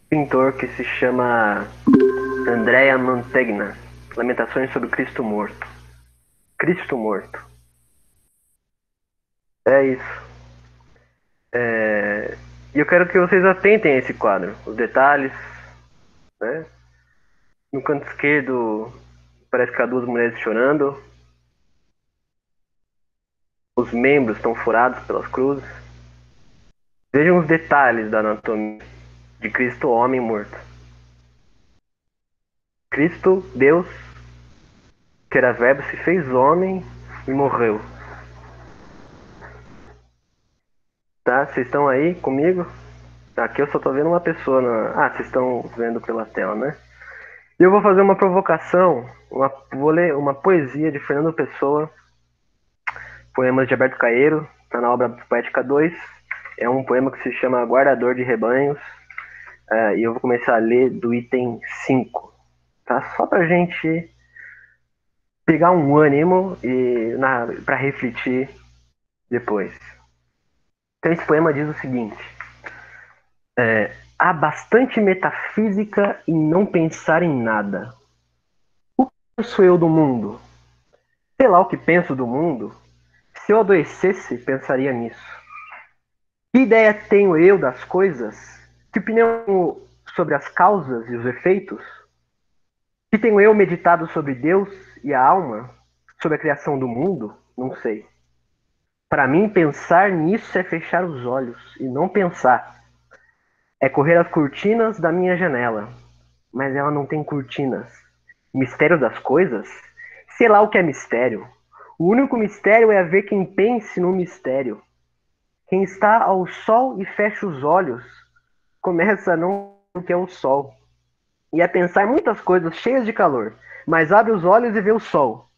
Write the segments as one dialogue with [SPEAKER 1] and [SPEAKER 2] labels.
[SPEAKER 1] Pintor que se chama Andrea Mantegna. Lamentações sobre Cristo Morto. Cristo Morto. É isso. E eu quero que vocês atentem a esse quadro. Os detalhes, né? No canto esquerdo parece que há duas mulheres chorando. Os membros estão furados pelas cruzes. Vejam os detalhes da anatomia de Cristo homem morto. Cristo, Deus, que era verbo, se fez homem e morreu. Tá? Vocês estão aí comigo? Aqui eu só tô vendo uma pessoa na. Ah, vocês estão vendo pela tela, né? E eu vou fazer uma provocação. Vou ler uma poesia de Fernando Pessoa, poemas de Alberto Caeiro, tá na obra Poética 2. É um poema que se chama Guardador de Rebanhos. E eu vou começar a ler do item 5. Tá? Só pra gente pegar um ânimo e para refletir depois. Então esse poema diz o seguinte: há bastante metafísica em não pensar em nada. O que penso eu do mundo? Sei lá o que penso do mundo. Se eu adoecesse, pensaria nisso. Que ideia tenho eu das coisas? Que opinião sobre as causas e os efeitos? Que tenho eu meditado sobre Deus e a alma? Sobre a criação do mundo? Não sei. Para mim, pensar nisso é fechar os olhos e não pensar. É correr as cortinas da minha janela. Mas ela não tem cortinas. Mistério das coisas? Sei lá o que é mistério. O único mistério é haver quem pense no mistério. Quem está ao sol e fecha os olhos, começa a não ver o que é o sol. E a pensar em muitas coisas cheias de calor, mas abre os olhos e vê o sol.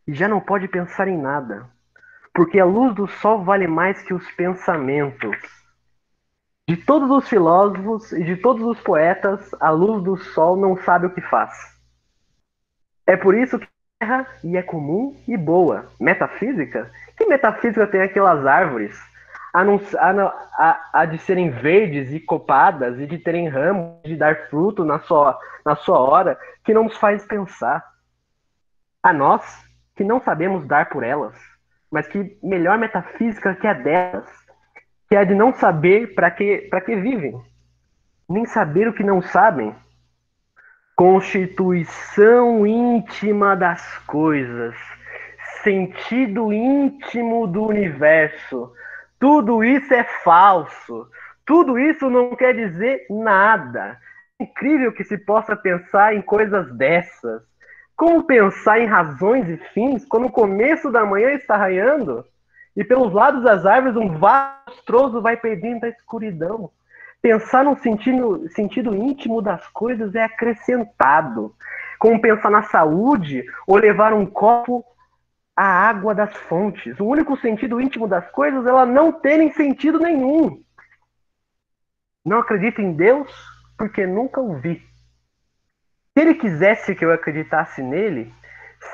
[SPEAKER 1] E já não pode pensar em nada, porque a luz do sol vale mais que os pensamentos. De todos os filósofos e de todos os poetas, a luz do sol não sabe o que faz. É por isso que terra e é comum e boa. Metafísica? Que metafísica tem aquelas árvores? A de serem verdes e copadas e de terem ramos, de dar fruto na sua hora, que não nos faz pensar. A nós, que não sabemos dar por elas, mas que melhor metafísica que a delas, que é a de não saber para que vivem, nem saber o que não sabem. Constituição íntima das coisas, sentido íntimo do universo. Tudo isso é falso. Tudo isso não quer dizer nada. É incrível que se possa pensar em coisas dessas. Como pensar em razões e fins quando o começo da manhã está raiando e pelos lados das árvores um vastroso vai perdendo a escuridão? Pensar no sentido íntimo das coisas é acrescentado. Como pensar na saúde ou levar um copo à água das fontes. O único sentido íntimo das coisas é ela não terem sentido nenhum. Não acredito em Deus porque nunca o vi. Se ele quisesse que eu acreditasse nele,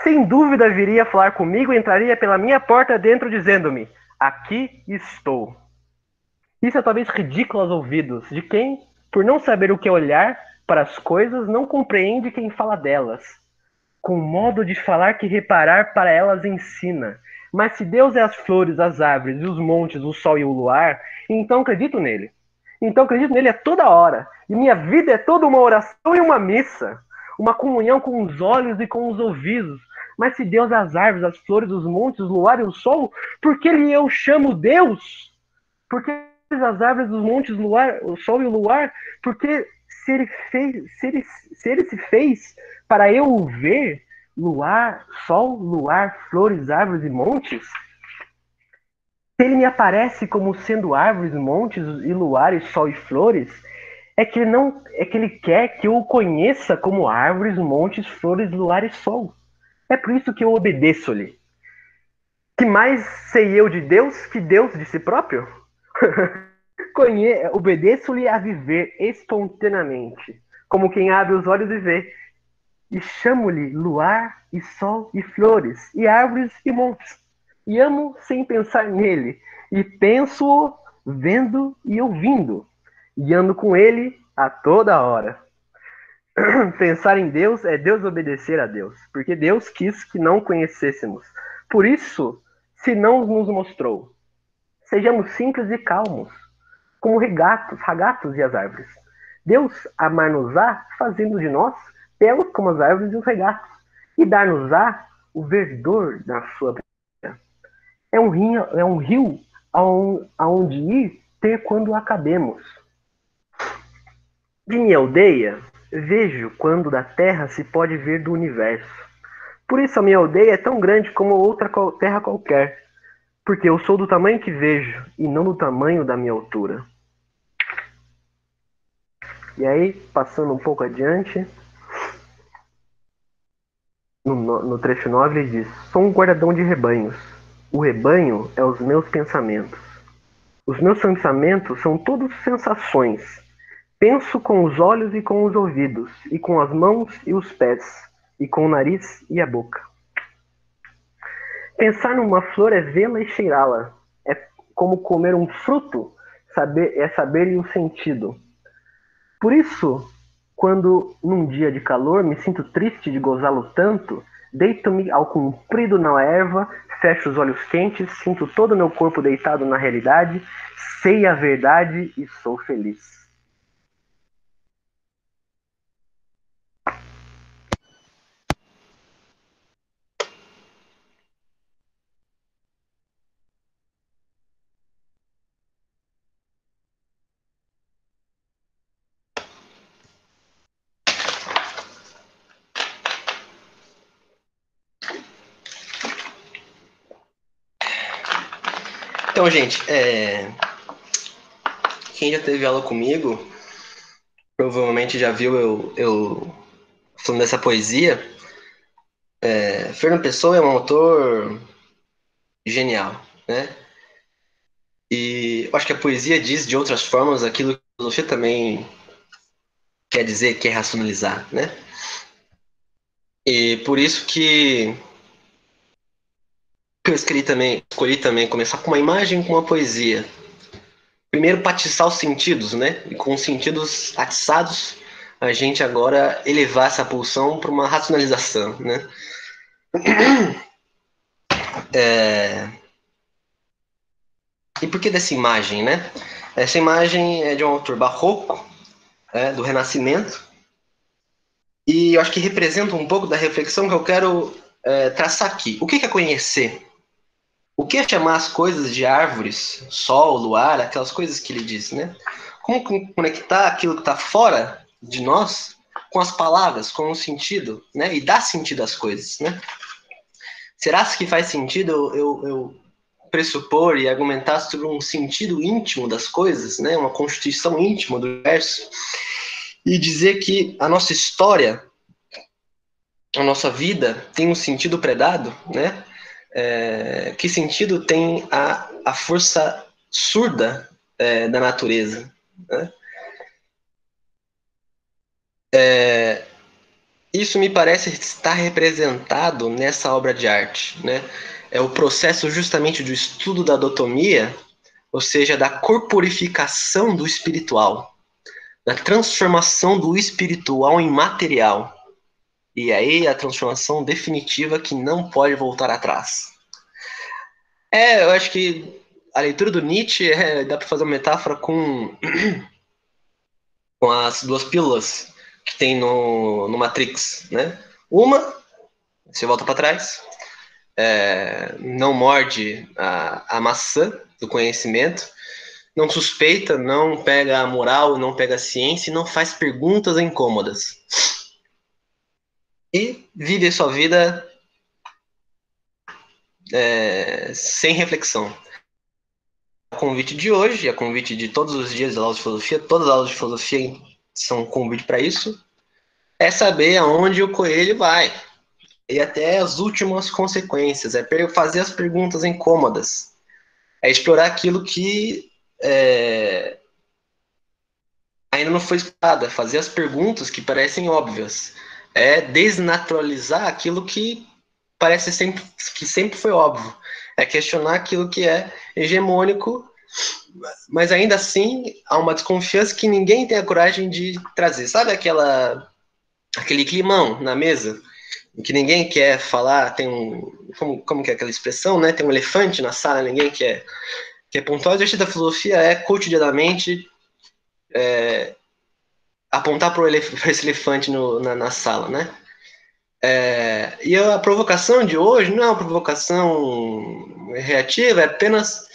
[SPEAKER 1] sem dúvida viria falar comigo e entraria pela minha porta dentro dizendo-me: aqui estou. Isso é talvez ridículo aos ouvidos de quem, por não saber o que olhar para as coisas, não compreende quem fala delas, com o modo de falar que reparar para elas ensina. Mas se Deus é as flores, as árvores, os montes, o sol e o luar, então acredito nele. Então acredito nele a toda hora. E minha vida é toda uma oração e uma missa, uma comunhão com os olhos e com os ouvidos. Mas se Deus é as árvores, as flores, os montes, o luar e o sol, por que eu chamo Deus? Porque as árvores, os montes, o, luar, o sol e o luar, porque se ele se fez para eu o ver, luar, sol, luar, flores, árvores e montes, se ele me aparece como sendo árvores, montes e luares, sol e flores, é que ele quer que eu o conheça como árvores, montes, flores, luares, sol. É por isso que eu obedeço-lhe. Que mais sei eu de Deus que Deus de si próprio? Obedeço-lhe a viver espontaneamente, como quem abre os olhos e vê. E chamo-lhe luar e sol e flores, e árvores e montes. E amo sem pensar nele, e penso-o vendo e ouvindo. E ando com ele a toda hora. Pensar em Deus é Deus obedecer a Deus, porque Deus quis que não conhecêssemos. Por isso, se não nos mostrou, sejamos simples e calmos, como ragatos e as árvores. Deus amar-nos-á, fazendo de nós belos como as árvores e os regatos, e dar-nos-á o verdor da sua presença. É um rio aonde ir ter quando acabemos. De minha aldeia, vejo quando da terra se pode ver do universo. Por isso a minha aldeia é tão grande como outra terra qualquer, porque eu sou do tamanho que vejo, e não do tamanho da minha altura. E aí, passando um pouco adiante, no trecho 9 ele diz: Sou um guardadão de rebanhos. O rebanho é os meus pensamentos. Os meus pensamentos são todos sensações. Penso com os olhos e com os ouvidos, e com as mãos e os pés, e com o nariz e a boca. Pensar numa flor é vê-la e cheirá-la. É como comer um fruto, saber-lhe o sentido. Por isso, quando num dia de calor me sinto triste de gozá-lo tanto, deito-me ao comprido na erva, fecho os olhos quentes, sinto todo o meu corpo deitado na realidade, sei a verdade e sou feliz.
[SPEAKER 2] Então, gente, quem já teve aula comigo provavelmente já viu eu falando dessa poesia. Fernando Pessoa é um autor genial, né? E eu acho que a poesia diz de outras formas aquilo que a filosofia também quer dizer, quer racionalizar, né? E por isso que eu escolhi também começar com uma imagem, com uma poesia. Primeiro, para atiçar os sentidos, né? E com os sentidos atiçados, a gente agora elevar essa pulsão para uma racionalização, né? E por que dessa imagem, né? Essa imagem é de um autor barroco, do Renascimento, e eu acho que representa um pouco da reflexão que eu quero traçar aqui. O que é conhecer? O que é chamar as coisas de árvores, sol, luar, aquelas coisas que ele diz, né? Como conectar aquilo que está fora de nós com as palavras, com o sentido, né? E dar sentido às coisas, né? Será que faz sentido eu pressupor e argumentar sobre um sentido íntimo das coisas, né? Uma constituição íntima do universo, e dizer que a nossa história, a nossa vida tem um sentido predado, né? Que sentido tem a força surda da natureza, né? Isso me parece estar representado nessa obra de arte, né? É o processo justamente do estudo da dotomia, ou seja, da corporificação do espiritual, da transformação do espiritual em material. E aí a transformação definitiva que não pode voltar atrás. Eu acho que a leitura do Nietzsche dá para fazer uma metáfora com as duas pílulas que tem no Matrix, né? Uma, você volta para trás, não morde a maçã do conhecimento, não suspeita, não pega a moral, não pega a ciência e não faz perguntas incômodas. E vive a sua vida sem reflexão. O convite de hoje, a convite de todos os dias da aula de filosofia, todas as aulas de filosofia são um convite para isso, é saber aonde o coelho vai. E até as últimas consequências, fazer as perguntas incômodas, é explorar aquilo que ainda não foi explorado, é fazer as perguntas que parecem óbvias, é desnaturalizar aquilo que parece que sempre foi óbvio, é questionar aquilo que é hegemônico Mas ainda assim, há uma desconfiança que ninguém tem a coragem de trazer. Sabe aquele climão na mesa? Em que ninguém quer falar, tem como que é aquela expressão, né? Tem um elefante na sala, ninguém quer pontuar. O exercício da filosofia é cotidianamente apontar para esse elefante na sala, né? E a provocação de hoje não é uma provocação reativa, é apenas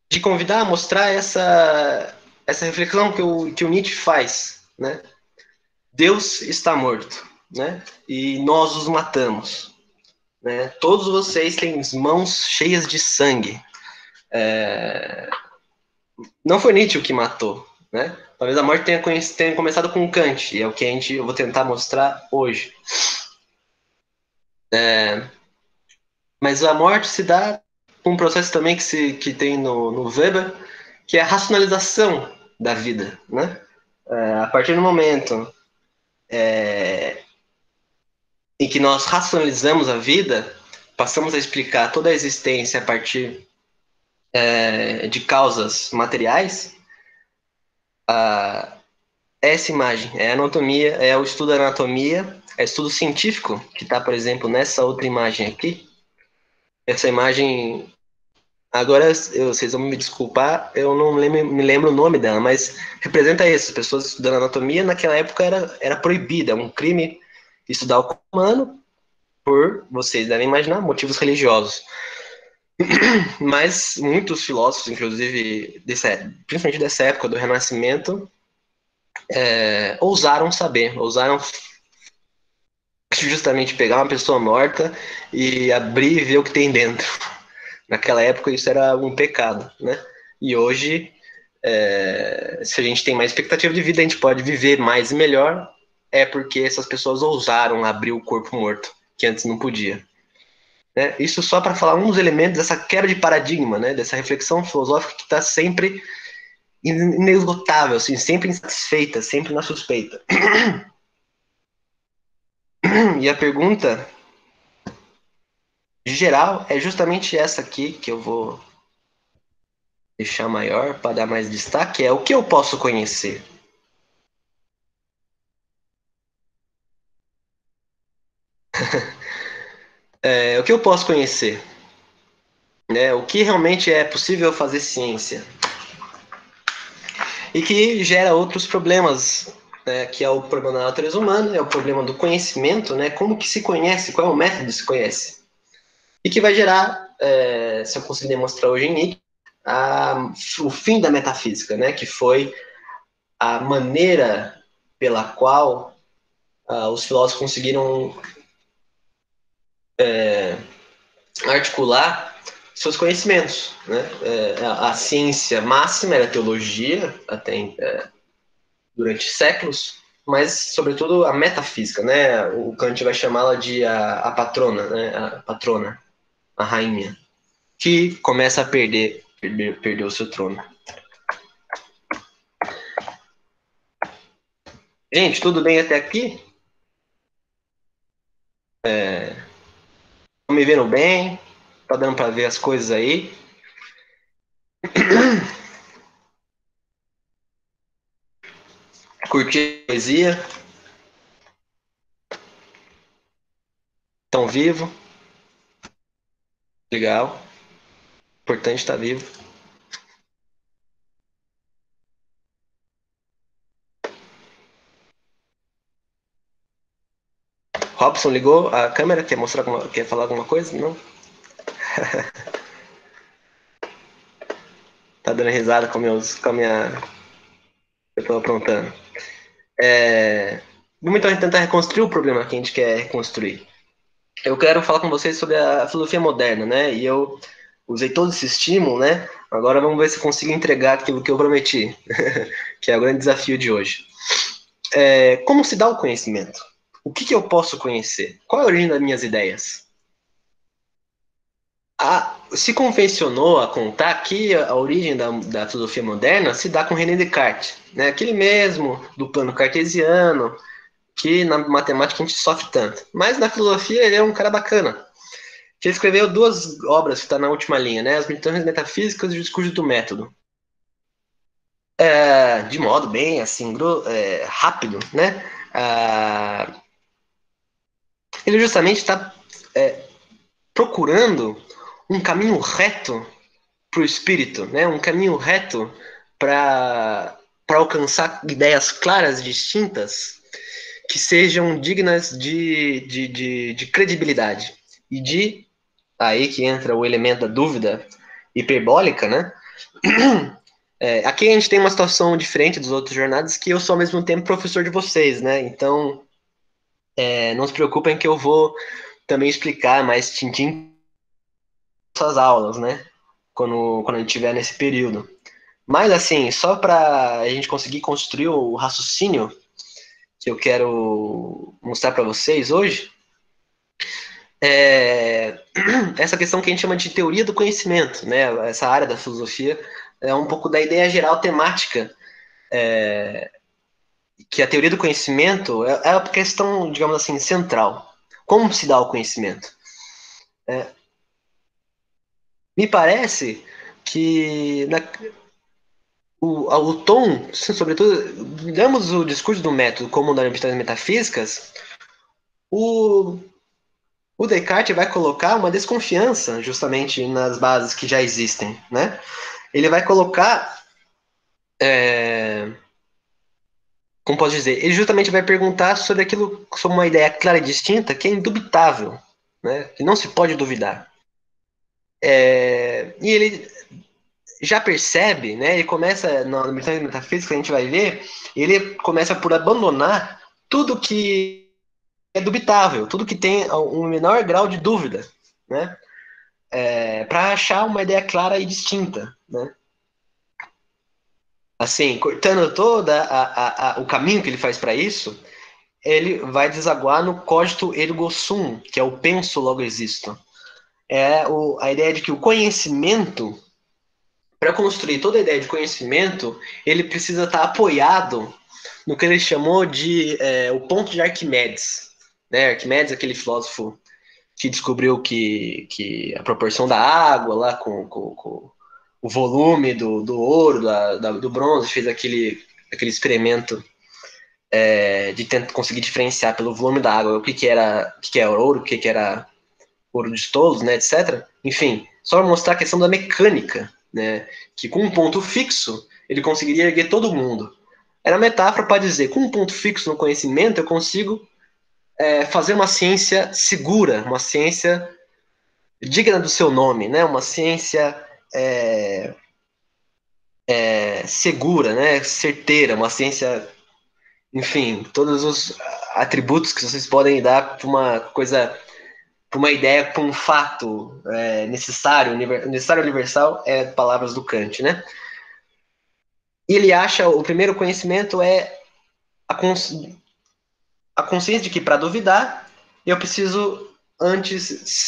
[SPEAKER 2] de convidar a mostrar essa reflexão que o Nietzsche faz, né? Deus está morto, né? E nós os matamos, né? Todos vocês têm mãos cheias de sangue. Não foi Nietzsche o que matou, né? Talvez a morte tenha começado com Kant, e é o que eu vou tentar mostrar hoje. Mas a morte se dá com um processo também que tem no Weber, que é a racionalização da vida, né? A partir do momento em que nós racionalizamos a vida, passamos a explicar toda a existência a partir de causas materiais, essa imagem é a anatomia, é o estudo da anatomia, é o estudo científico, que está, por exemplo, nessa outra imagem aqui. Essa imagem, agora vocês vão me desculpar, eu não me lembro o nome dela, mas representa isso. As pessoas estudando anatomia, naquela época era proibido, é um crime estudar o corpo humano por, vocês devem imaginar, motivos religiosos. Mas muitos filósofos, inclusive, principalmente dessa época do Renascimento, ousaram justamente pegar uma pessoa morta e abrir e ver o que tem dentro. Naquela época isso era um pecado, né? E hoje, se a gente tem mais expectativa de vida, a gente pode viver mais e melhor, é porque essas pessoas ousaram abrir o corpo morto, que antes não podia. Né? Isso só para falar um dos elementos dessa quebra de paradigma, né? Dessa reflexão filosófica que está sempre inesgotável, assim, sempre insatisfeita, sempre na suspeita. E a pergunta geral é justamente essa aqui, que eu vou deixar maior para dar mais destaque, é o que eu posso conhecer? O que eu posso conhecer? Né? O que realmente é possível fazer ciência? E que gera outros problemas, né? Que é o problema da natureza humana, é o problema do conhecimento, né? Como que se conhece, qual é o método que se conhece? E que vai gerar, se eu conseguir demonstrar hoje em Nietzsche, o fim da metafísica, né? Que foi a maneira pela qual os filósofos conseguiram articular seus conhecimentos, né? A ciência máxima era a teologia, até durante séculos, mas sobretudo a metafísica, né? O Kant vai chamá-la de a patrona, né? A patrona, a rainha, que começa a perder o seu trono. Gente, tudo bem até aqui? Estão me vendo bem? Tá dando para ver as coisas aí? Curtir a poesia? Estão vivo? Legal. Importante estar vivo. Robson ligou a câmera? Quer falar alguma coisa? Não? Tá dando risada com a minha. Eu tô aprontando. Vamos então tentar reconstruir o problema que a gente quer reconstruir. Eu quero falar com vocês sobre a filosofia moderna, né? E eu usei todo esse estímulo, né? Agora vamos ver se eu consigo entregar aquilo que eu prometi, que é o grande desafio de hoje. Como se dá o conhecimento? O que eu posso conhecer? Qual é a origem das minhas ideias? Se convencionou a contar que a origem da filosofia moderna se dá com René Descartes, né? Aquele mesmo do plano cartesiano, que na matemática a gente sofre tanto. Mas na filosofia ele é um cara bacana. que ele escreveu duas obras que está na última linha, né? As Meditações Metafísicas e o Discurso do Método. De modo bem assim rápido, né? Ele justamente está procurando um caminho reto para o espírito, né? Um caminho reto para alcançar ideias claras, distintas, que sejam dignas de credibilidade e de aí que entra o elemento da dúvida hiperbólica, né? Aqui a gente tem uma situação diferente dos outros jornadas, que eu sou ao mesmo tempo professor de vocês, né? Então, não se preocupem que eu vou também explicar mais tintim suas aulas, né? Quando a gente estiver nesse período. Mas, assim, só para a gente conseguir construir o raciocínio que eu quero mostrar para vocês hoje, essa questão que a gente chama de teoria do conhecimento, né? Essa área da filosofia é um pouco da ideia geral temática, que a teoria do conhecimento é a questão, digamos assim, central. Como se dá o conhecimento? Me parece que o tom, sobretudo, digamos o discurso do método como das metafísicas, o, o Descartes vai colocar uma desconfiança justamente nas bases que já existem, né? Ele vai colocar, como posso dizer, ele justamente vai perguntar sobre aquilo, sobre uma ideia clara e distinta que é indubitável, né? Que não se pode duvidar. E ele já percebe, né? Ele começa na metafísica, a gente vai ver, ele começa por abandonar tudo que é dubitável, tudo que tem um menor grau de dúvida, né? Para achar uma ideia clara e distinta, né? Assim, cortando toda o caminho que ele faz para isso, ele vai desaguar no cogito ergo sum, que é o penso logo existo. A ideia de que o conhecimento, para construir toda a ideia de conhecimento, ele precisa estar apoiado no que ele chamou de o ponto de Arquimedes. Né? Arquimedes, aquele filósofo que descobriu que a proporção da água lá com o volume do ouro, do bronze, fez aquele experimento de tentar conseguir diferenciar pelo volume da água o que era ouro, o que era ouro de tolos, né, etc. Enfim, só para mostrar a questão da mecânica, né, que com um ponto fixo ele conseguiria erguer todo mundo. Era metáfora para dizer, com um ponto fixo no conhecimento eu consigo fazer uma ciência segura, uma ciência digna do seu nome, né, uma ciência segura, né, certeira, uma ciência, enfim, todos os atributos que vocês podem dar para uma coisa, para uma ideia, para um fato necessário, necessário universal, palavras do Kant, né? E ele acha o primeiro conhecimento a, a consciência de que para duvidar eu preciso antes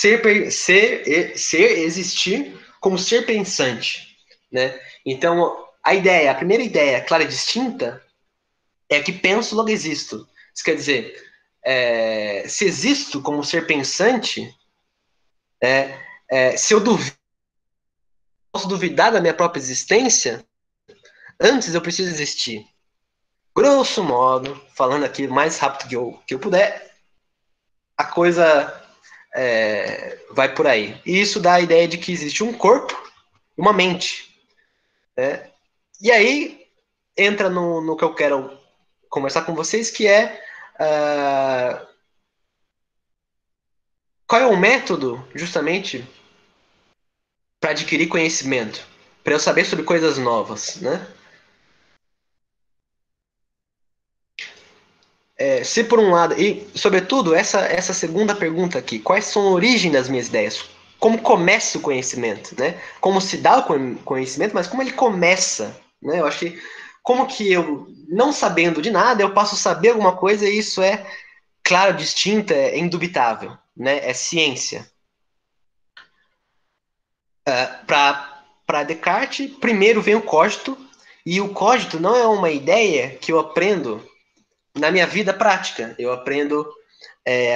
[SPEAKER 2] existir como ser pensante, né? Então a primeira ideia clara e distinta é que penso logo existo. Isso quer dizer, se existo como ser pensante, se eu posso duvidar da minha própria existência, antes eu preciso existir. Grosso modo, falando aqui o mais rápido que eu puder, a coisa vai por aí. E isso dá a ideia de que existe um corpo e uma mente. Né? E aí entra no que eu quero conversar com vocês, que qual é o método, justamente, para adquirir conhecimento, para eu saber sobre coisas novas, né? Se por um lado, e sobretudo essa segunda pergunta aqui, quais são a origem das minhas ideias? Como começa o conhecimento, né? Como se dá o conhecimento, mas como ele começa, né? Eu acho que como que eu, não sabendo de nada, eu posso saber alguma coisa e isso é claro, distinto, é indubitável, né? É ciência. Para Descartes, primeiro vem o cogito, e o cogito não é uma ideia que eu aprendo na minha vida prática. Eu aprendo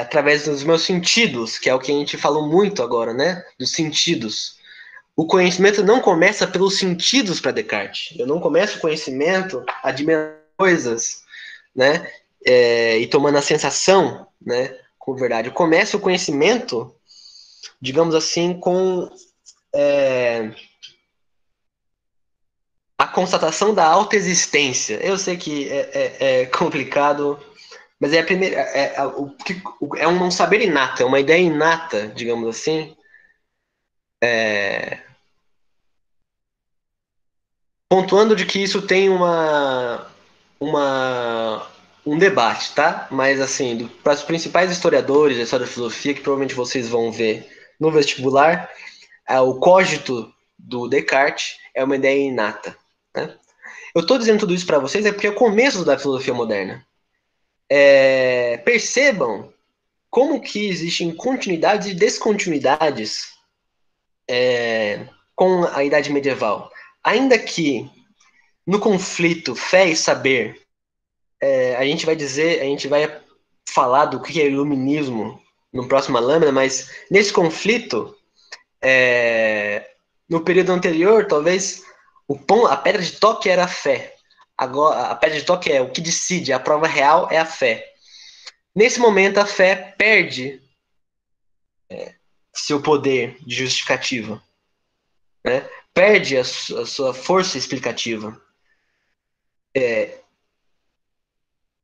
[SPEAKER 2] através dos meus sentidos, que é o que a gente falou muito agora, né? Dos sentidos. O conhecimento não começa pelos sentidos para Descartes. Eu não começo o conhecimento admirando coisas, né? E tomando a sensação, né? Com verdade. Eu começo o conhecimento, digamos assim, com a constatação da autoexistência. Eu sei que é complicado, mas é a primeira. É um não saber inato, é uma ideia inata, digamos assim. Pontuando de que isso tem uma, um debate, tá? Mas, assim, para os principais historiadores da história da filosofia, que provavelmente vocês vão ver no vestibular, o cogito do Descartes é uma ideia inata, né? Eu estou dizendo tudo isso para vocês porque é o começo da filosofia moderna. Percebam como que existem continuidades e descontinuidades com a Idade Medieval. Ainda que no conflito fé e saber, a gente vai falar do que é iluminismo no próximo lâmina, mas nesse conflito, no período anterior, talvez a pedra de toque era a fé. Agora, a pedra de toque é o que decide, a prova real é a fé. Nesse momento, a fé perde seu poder de justificativa, né? Perde a sua força explicativa.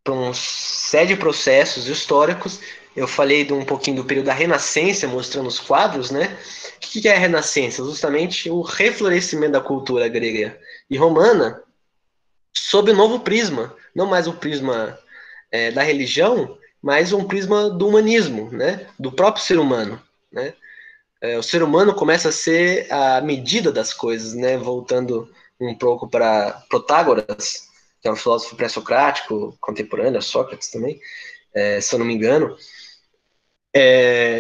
[SPEAKER 2] Por uma série de processos históricos. Eu falei um pouquinho do período da Renascença, mostrando os quadros, né? O que é a Renascença? Justamente o reflorescimento da cultura grega e romana sob um novo prisma. Não mais o prisma da religião, mas um prisma do humanismo, né? Do próprio ser humano, né? O ser humano começa a ser a medida das coisas, né? Voltando um pouco para Protágoras, que é um filósofo pré-socrático, contemporâneo, Sócrates também, se eu não me engano.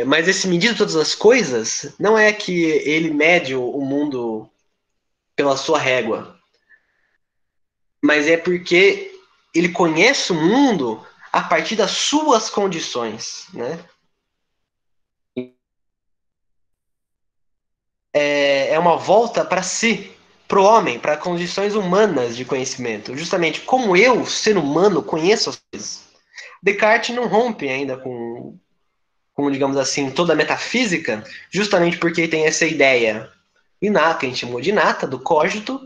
[SPEAKER 2] Mas esse medir todas as coisas não é que ele mede o mundo pela sua régua, mas é porque ele conhece o mundo a partir das suas condições, né? É uma volta para si, para o homem, para condições humanas de conhecimento. Justamente como eu, ser humano, conheço as coisas. Descartes não rompe ainda com, digamos assim, toda a metafísica, justamente porque tem essa ideia inata, que a gente chamou de inata, do cogito,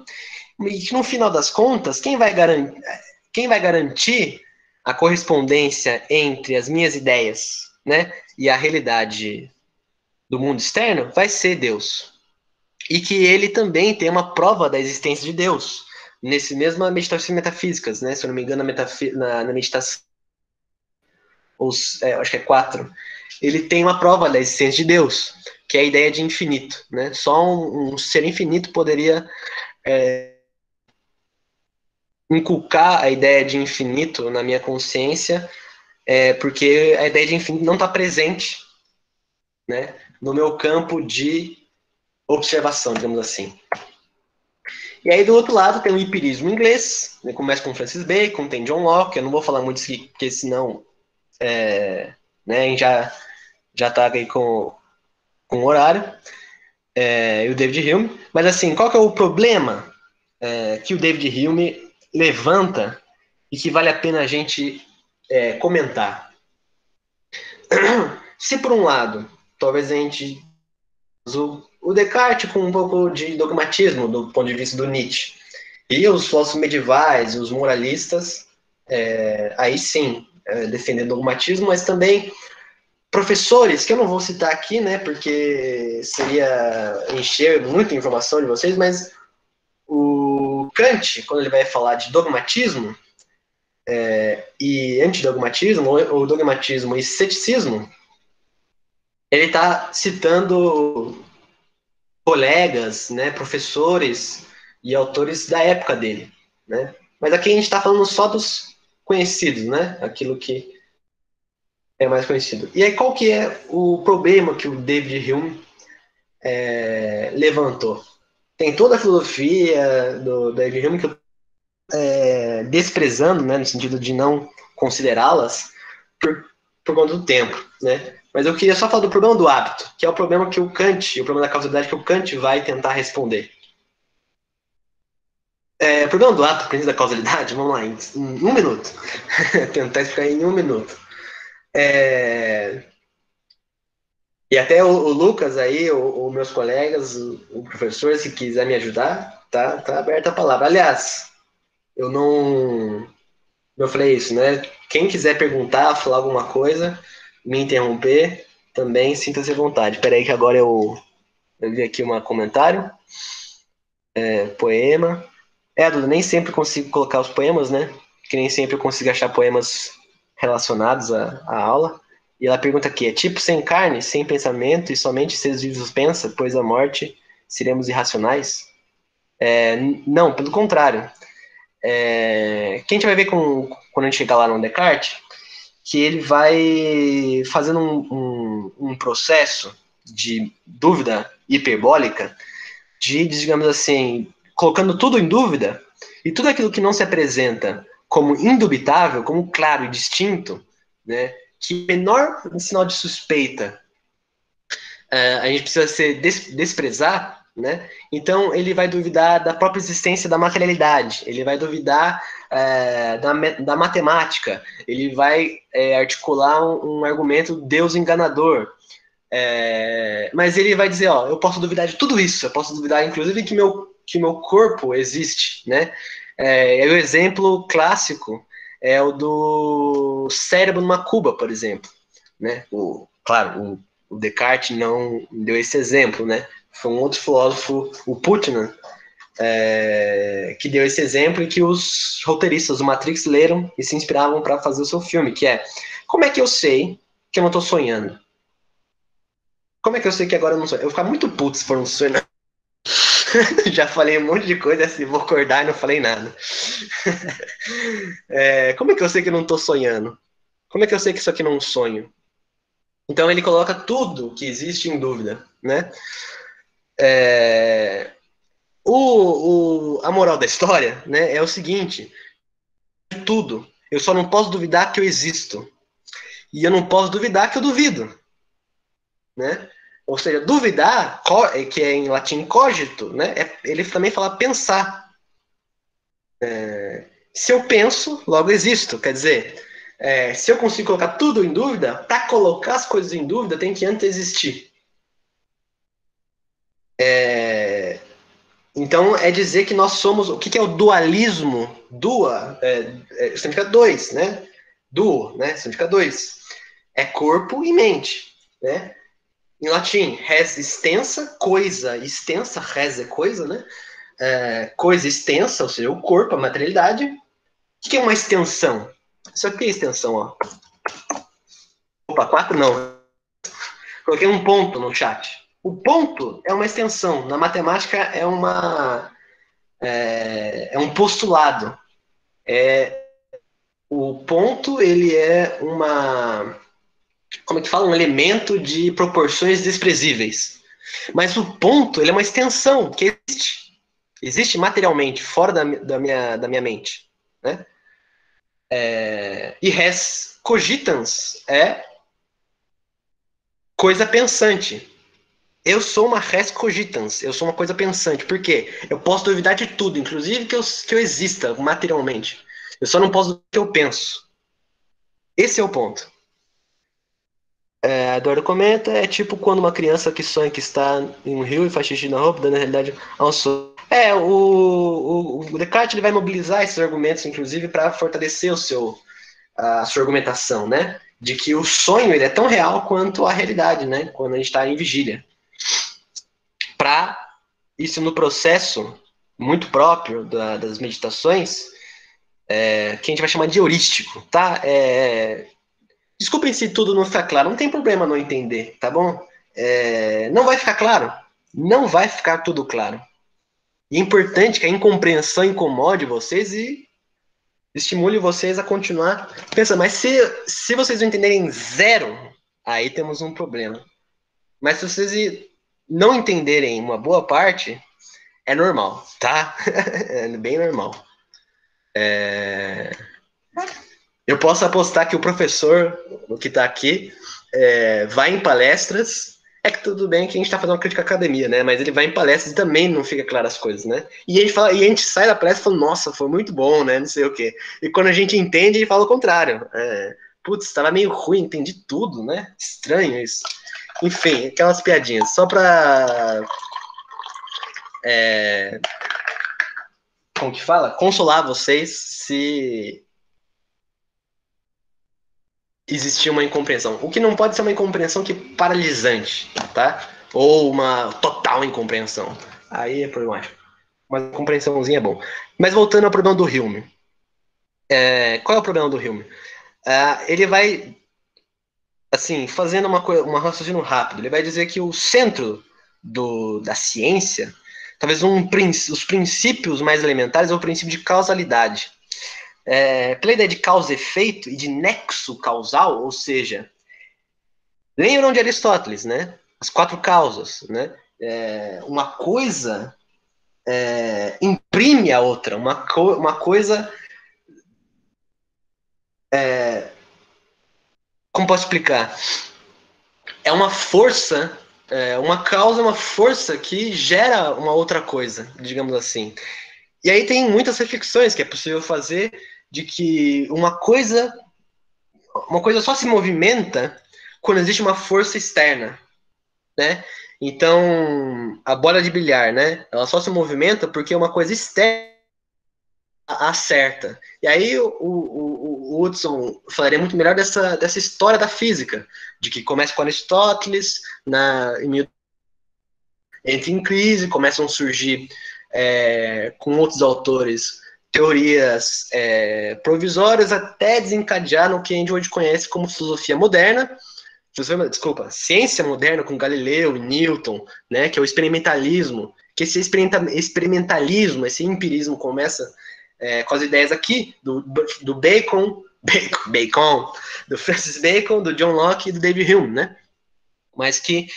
[SPEAKER 2] e que no final das contas, quem vai garantir a correspondência entre as minhas ideias, né, e a realidade do mundo externo vai ser Deus. E que ele também tem uma prova da existência de Deus. Nesse mesma meditação metafísicas, né? Se eu não me engano, na meditação, acho que é 4, ele tem uma prova da existência de Deus, que é a ideia de infinito, né? Só um ser infinito poderia inculcar a ideia de infinito na minha consciência, porque a ideia de infinito não está presente, né, no meu campo de observação, digamos assim. E aí, do outro lado, tem o empirismo inglês, né, começa com Francis Bacon, tem John Locke, eu não vou falar muito disso, porque senão né, a gente já tá aí com o horário, e o David Hume. Mas assim, qual que é o problema que o David Hume levanta e que vale a pena a gente comentar? Se por um lado, talvez a gente o Descartes com um pouco de dogmatismo do ponto de vista do Nietzsche, e os filósofos medievais, os moralistas, aí sim, defendendo o dogmatismo, mas também professores, que eu não vou citar aqui, né, porque seria encher muita informação de vocês, mas o Kant, quando ele vai falar de dogmatismo e antidogmatismo, ou dogmatismo e ceticismo, ele está citando colegas, né, professores e autores da época dele, né? Mas aqui a gente está falando só dos conhecidos, né? Aquilo que é mais conhecido. E aí qual que é o problema que o David Hume levantou? Tem toda a filosofia do David Hume que eu desprezando, né, no sentido de não considerá-las, por conta do tempo, né? Mas eu queria só falar do problema do hábito, que é o problema que o Kant, o problema da causalidade que o Kant vai tentar responder. O problema do hábito, princípio da causalidade, vamos lá, em um minuto. Tentar explicar em um minuto. E até o Lucas aí, os meus colegas, o professor, se quiser me ajudar, tá aberta a palavra. Aliás, eu não. Eu falei isso, né? Quem quiser perguntar, falar alguma coisa, me interromper, também sinta-se à vontade. Espera aí que agora eu vi aqui um comentário. Poema. Duda, nem sempre consigo colocar os poemas, né? Que nem sempre eu consigo achar poemas relacionados à aula. E ela pergunta aqui, é tipo sem carne, sem pensamento, e somente seres vivos pensa, pois a morte seremos irracionais? Não, pelo contrário. Que a gente vai ver quando a gente chegar lá no Descartes, que ele vai fazendo um processo de dúvida hiperbólica, digamos assim, colocando tudo em dúvida, e tudo aquilo que não se apresenta como indubitável, como claro e distinto, né, que menor sinal de suspeita a gente precisa desprezar, né? Então ele vai duvidar da própria existência da materialidade, ele vai duvidar da matemática, ele vai articular um argumento Deus enganador. Mas ele vai dizer, ó, eu posso duvidar de tudo isso, eu posso duvidar, inclusive, que meu corpo existe, né? O exemplo clássico é o do cérebro numa cuba, por exemplo, né? Claro, o Descartes não deu esse exemplo, né? Foi um outro filósofo, o Putnam, que deu esse exemplo e que os roteiristas do Matrix leram e se inspiravam para fazer o seu filme, que é, como é que eu sei que eu não estou sonhando? Como é que eu sei que agora eu não sonho? Eu vou ficar muito puto se for um sonho. Já falei um monte de coisa, assim, vou acordar e não falei nada. Como é que eu sei que eu não estou sonhando? Como é que eu sei que isso aqui não é um sonho? Então ele coloca tudo que existe em dúvida, né? A moral da história, né, é o seguinte: tudo. Eu só não posso duvidar que eu existo. E eu não posso duvidar que eu duvido, né? Ou seja, duvidar, que é em latim cogito, né? Ele também fala pensar. Se eu penso, logo existo. Quer dizer, se eu consigo colocar tudo em dúvida, para colocar as coisas em dúvida, tem que antes existir. Então, é dizer que nós somos... O que é o dualismo? Dua significa dois, né? Duo, né? Significa dois. É corpo e mente, né? Em latim, res extensa, coisa extensa, res é coisa, né? Coisa extensa, ou seja, o corpo, a materialidade. O que é uma extensão? Isso aqui é extensão, ó. Opa, quatro não. Coloquei um ponto no chat. O ponto é uma extensão. Na matemática é um postulado. O ponto, ele é como é que fala? Um elemento de proporções desprezíveis. Mas o ponto, ele é uma extensão que existe materialmente, fora da minha mente, né? E res cogitans é coisa pensante. Eu sou uma res cogitans, eu sou uma coisa pensante. Por quê? Eu posso duvidar de tudo, inclusive que eu exista materialmente. Eu só não posso duvidar do que eu penso. Esse é o ponto. A Eduardo comenta, é tipo quando uma criança que sonha que está em um rio e faz xixi na roupa, dando na realidade ao sonho. O Descartes ele vai mobilizar esses argumentos, inclusive, para fortalecer a sua argumentação, né? De que o sonho ele é tão real quanto a realidade, né? Quando a gente está em vigília. Para isso no processo muito próprio das meditações, que a gente vai chamar de heurístico, tá? Desculpem se tudo não ficar claro, não tem problema não entender, tá bom? Não vai ficar claro, não vai ficar tudo claro. E é importante que a incompreensão incomode vocês e estimule vocês a continuar pensando. Mas se vocês não entenderem zero, aí temos um problema. Mas se vocês não entenderem uma boa parte, é normal, tá? É bem normal. Eu posso apostar que o professor, que está aqui, vai em palestras. É que tudo bem que a gente está fazendo uma crítica à academia, né? Mas ele vai em palestras e também não fica claro as coisas, né? E a gente sai da palestra e fala, nossa, foi muito bom, né? Não sei o quê. E quando a gente entende, ele fala o contrário. Putz, estava meio ruim, entendi tudo, né? Estranho isso. Enfim, aquelas piadinhas. Só para como que fala? Consolar vocês se existir uma incompreensão. O que não pode ser uma incompreensão que paralisante, tá? Ou uma total incompreensão. Aí é problemático. Mas a compreensãozinha é bom. Mas voltando ao problema do Hume. Qual é o problema do Hume? Ele vai, assim, fazendo um raciocínio rápido. Ele vai dizer que o centro da ciência, talvez os princípios mais elementares, é o princípio de causalidade. Pela ideia de causa e efeito e de nexo causal, ou seja, lembram de Aristóteles, né? As 4 causas, né? Uma coisa imprime a outra, uma coisa. Como posso explicar? É uma força, uma causa, uma força que gera uma outra coisa, digamos assim. E aí tem muitas reflexões que é possível fazer de que uma coisa só se movimenta quando existe uma força externa, né? Então, a bola de bilhar, né? Ela só se movimenta porque uma coisa externa acerta. E aí o Hudson falaria muito melhor dessa história da física, de que começa com Aristóteles, entra em crise, começam a surgir com outros autores teorias provisórias até desencadear no que a gente hoje conhece como filosofia moderna, ciência moderna com Galileu e Newton, né, que é o experimentalismo, que esse experimentalismo, esse empirismo começa com as ideias aqui do Bacon, do Francis Bacon, do John Locke e do David Hume, né, mas que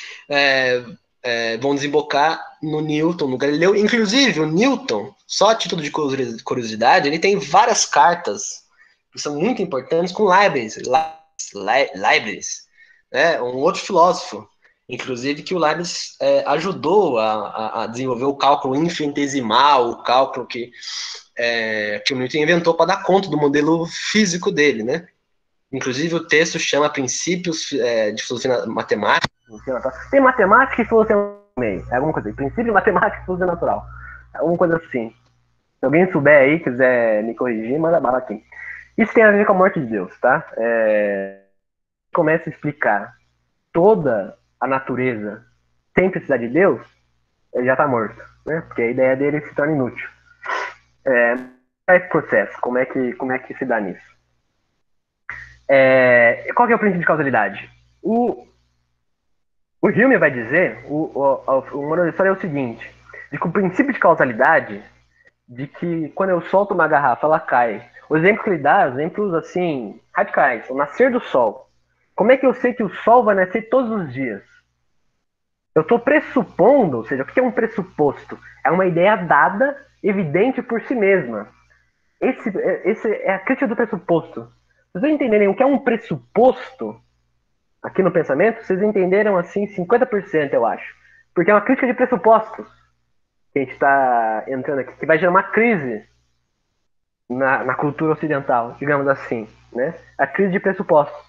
[SPEAKER 2] vão desembocar no Newton, no Galileu. Inclusive, o Newton, só a título de curiosidade, ele tem várias cartas que são muito importantes com Leibniz, um outro filósofo, inclusive que o Leibniz ajudou a desenvolver o cálculo infinitesimal, o cálculo que o Newton inventou para dar conta do modelo físico dele, né? Inclusive o texto chama Princípios de Filosofia Matemática.
[SPEAKER 1] Tem matemática e filosofia no meio. É alguma coisa assim. Princípio de matemática e filosofia natural. Alguma coisa assim. Se alguém souber aí, quiser me corrigir, manda bala aqui. Isso tem a ver com a morte de Deus, tá? Começa a explicar toda a natureza sem precisar de Deus, ele já está morto, né? Porque a ideia dele se torna inútil. Esse processo, como é que se dá nisso? Qual que é o princípio de causalidade? O Hume vai dizer, o moral da história é o seguinte, de que o princípio de causalidade, de que quando eu solto uma garrafa, ela cai. O exemplo que ele dá, exemplos assim, radicais, o nascer do sol. Como é que eu sei que o sol vai nascer todos os dias? Eu estou pressupondo, ou seja, o que é um pressuposto? É uma ideia dada, evidente por si mesma. Esse é a crítica do pressuposto. Se vocês entenderem o que é um pressuposto aqui no pensamento, vocês entenderam assim 50%, eu acho. Porque é uma crítica de pressupostos que a gente está entrando aqui, que vai gerar uma crise na cultura ocidental, digamos assim, né? A crise de pressupostos.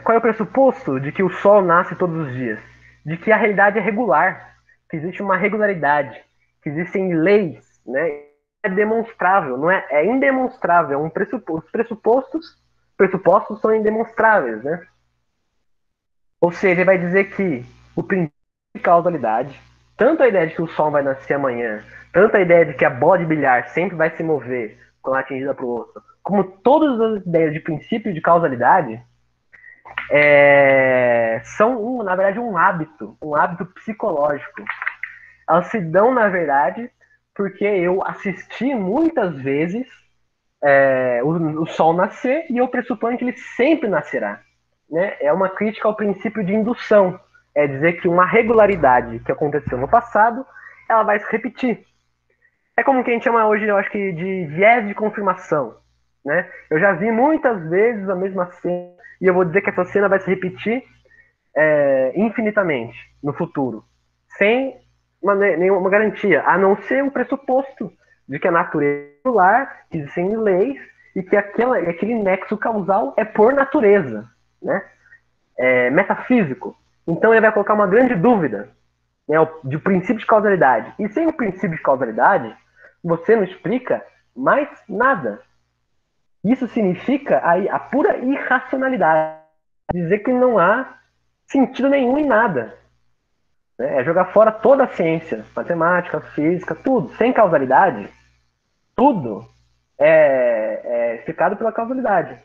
[SPEAKER 1] Qual é o pressuposto de que o Sol nasce todos os dias? De que a realidade é regular, que existe uma regularidade, que existem leis, né? É demonstrável, não é indemonstrável. Os pressupostos são indemonstráveis, né? Ou seja, ele vai dizer que o princípio de causalidade, tanto a ideia de que o Sol vai nascer amanhã, tanto a ideia de que a bola de bilhar sempre vai se mover quando atingida para o outro, como todas as ideias de princípio de causalidade, são, na verdade, um hábito psicológico. Elas se dão, na verdade, porque eu assisti muitas vezes o Sol nascer e eu pressuponho que ele sempre nascerá. Né? É uma crítica ao princípio de indução. É dizer que uma regularidade que aconteceu no passado, ela vai se repetir. É como que a gente chama hoje, eu acho que, de viés de confirmação. né? Eu já vi muitas vezes a mesma cena, e eu vou dizer que essa cena vai se repetir infinitamente no futuro, sem nenhuma garantia, a não ser um pressuposto de que a natureza é celular, que existem leis, e que aquele nexo causal é por natureza, né? Metafísico. Então ele vai colocar uma grande dúvida, né, de princípio de causalidade. E sem o princípio de causalidade, você não explica mais nada. Isso significa a pura irracionalidade. Dizer que não há sentido nenhum em nada. Né? É jogar fora toda a ciência, matemática, física, tudo. Sem causalidade, tudo é explicado pela causalidade.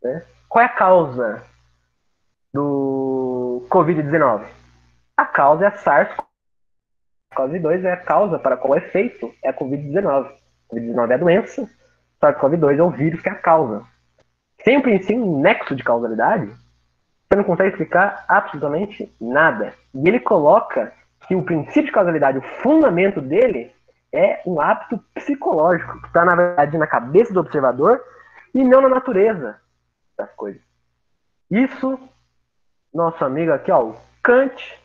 [SPEAKER 1] Né? Qual é a causa do Covid-19? A causa é a SARS-CoV-2, é a causa para qual efeito é a Covid-19. Covid-19 é a doença, SARS-CoV-2 é o vírus que é a causa. Sem o princípio um nexo de causalidade, você não consegue explicar absolutamente nada. E ele coloca que o princípio de causalidade, o fundamento dele, é um hábito psicológico, que está, na verdade, na cabeça do observador e não na natureza das coisas. Isso, nosso amigo aqui, ó, o Kant,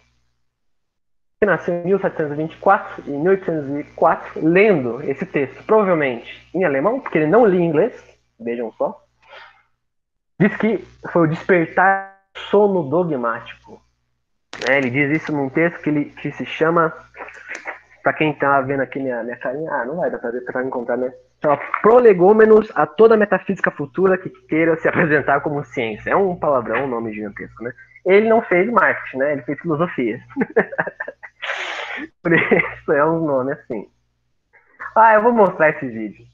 [SPEAKER 1] que nasceu em 1724 e 1804, lendo esse texto, provavelmente em alemão, porque ele não lia inglês, vejam só, diz que foi o despertar do sono dogmático. Ele diz isso num texto que se chama, para quem tá vendo aqui minha carinha, não vai dar pra ver, pra encontrar, né? Chama Prolegômenos a toda metafísica futura que queira se apresentar como ciência. É um palavrão, um nome gigantesco, né? Ele não fez marketing, né? Ele fez filosofia. Por isso é um nome assim. Eu vou mostrar esse vídeo.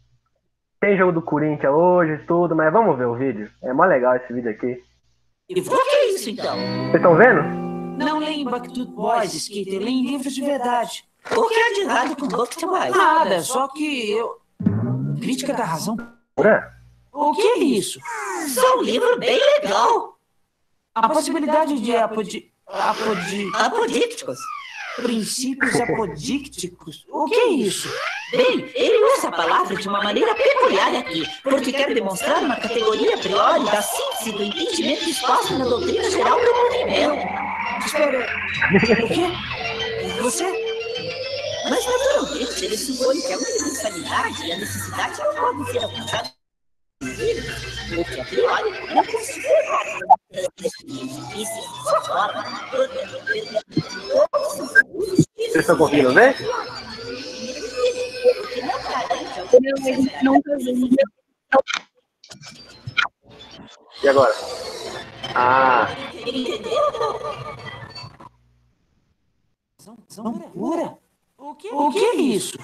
[SPEAKER 1] Tem jogo do Corinthians hoje e tudo, mas vamos ver o vídeo. É mó legal esse vídeo aqui.
[SPEAKER 3] E o que é isso, então?
[SPEAKER 1] Vocês estão vendo?
[SPEAKER 3] Não leem Backstreet Boys, Skater, leem livros de verdade. O que é de nada com Backstreet Boys? Nada, só que eu... Crítica da razão? O que é isso?
[SPEAKER 4] Só um livro bem legal.
[SPEAKER 3] A possibilidade de
[SPEAKER 4] Apodícticos.
[SPEAKER 3] princípios apodícticos. O que é isso?
[SPEAKER 4] Bem, ele usa a palavra de uma maneira peculiar aqui, porque quer demonstrar uma categoria a priori da síntese do entendimento exposto na doutrina geral do movimento.
[SPEAKER 3] Espera, o quê? Você?
[SPEAKER 4] Mas, naturalmente, ele supõe que a universalidade e a necessidade não podem ser alcançadas o que a priori não considera isso só forma.
[SPEAKER 1] Vocês estão conseguindo ver?
[SPEAKER 5] Nunca vi.
[SPEAKER 1] E agora?
[SPEAKER 3] Razão pura? O que é isso?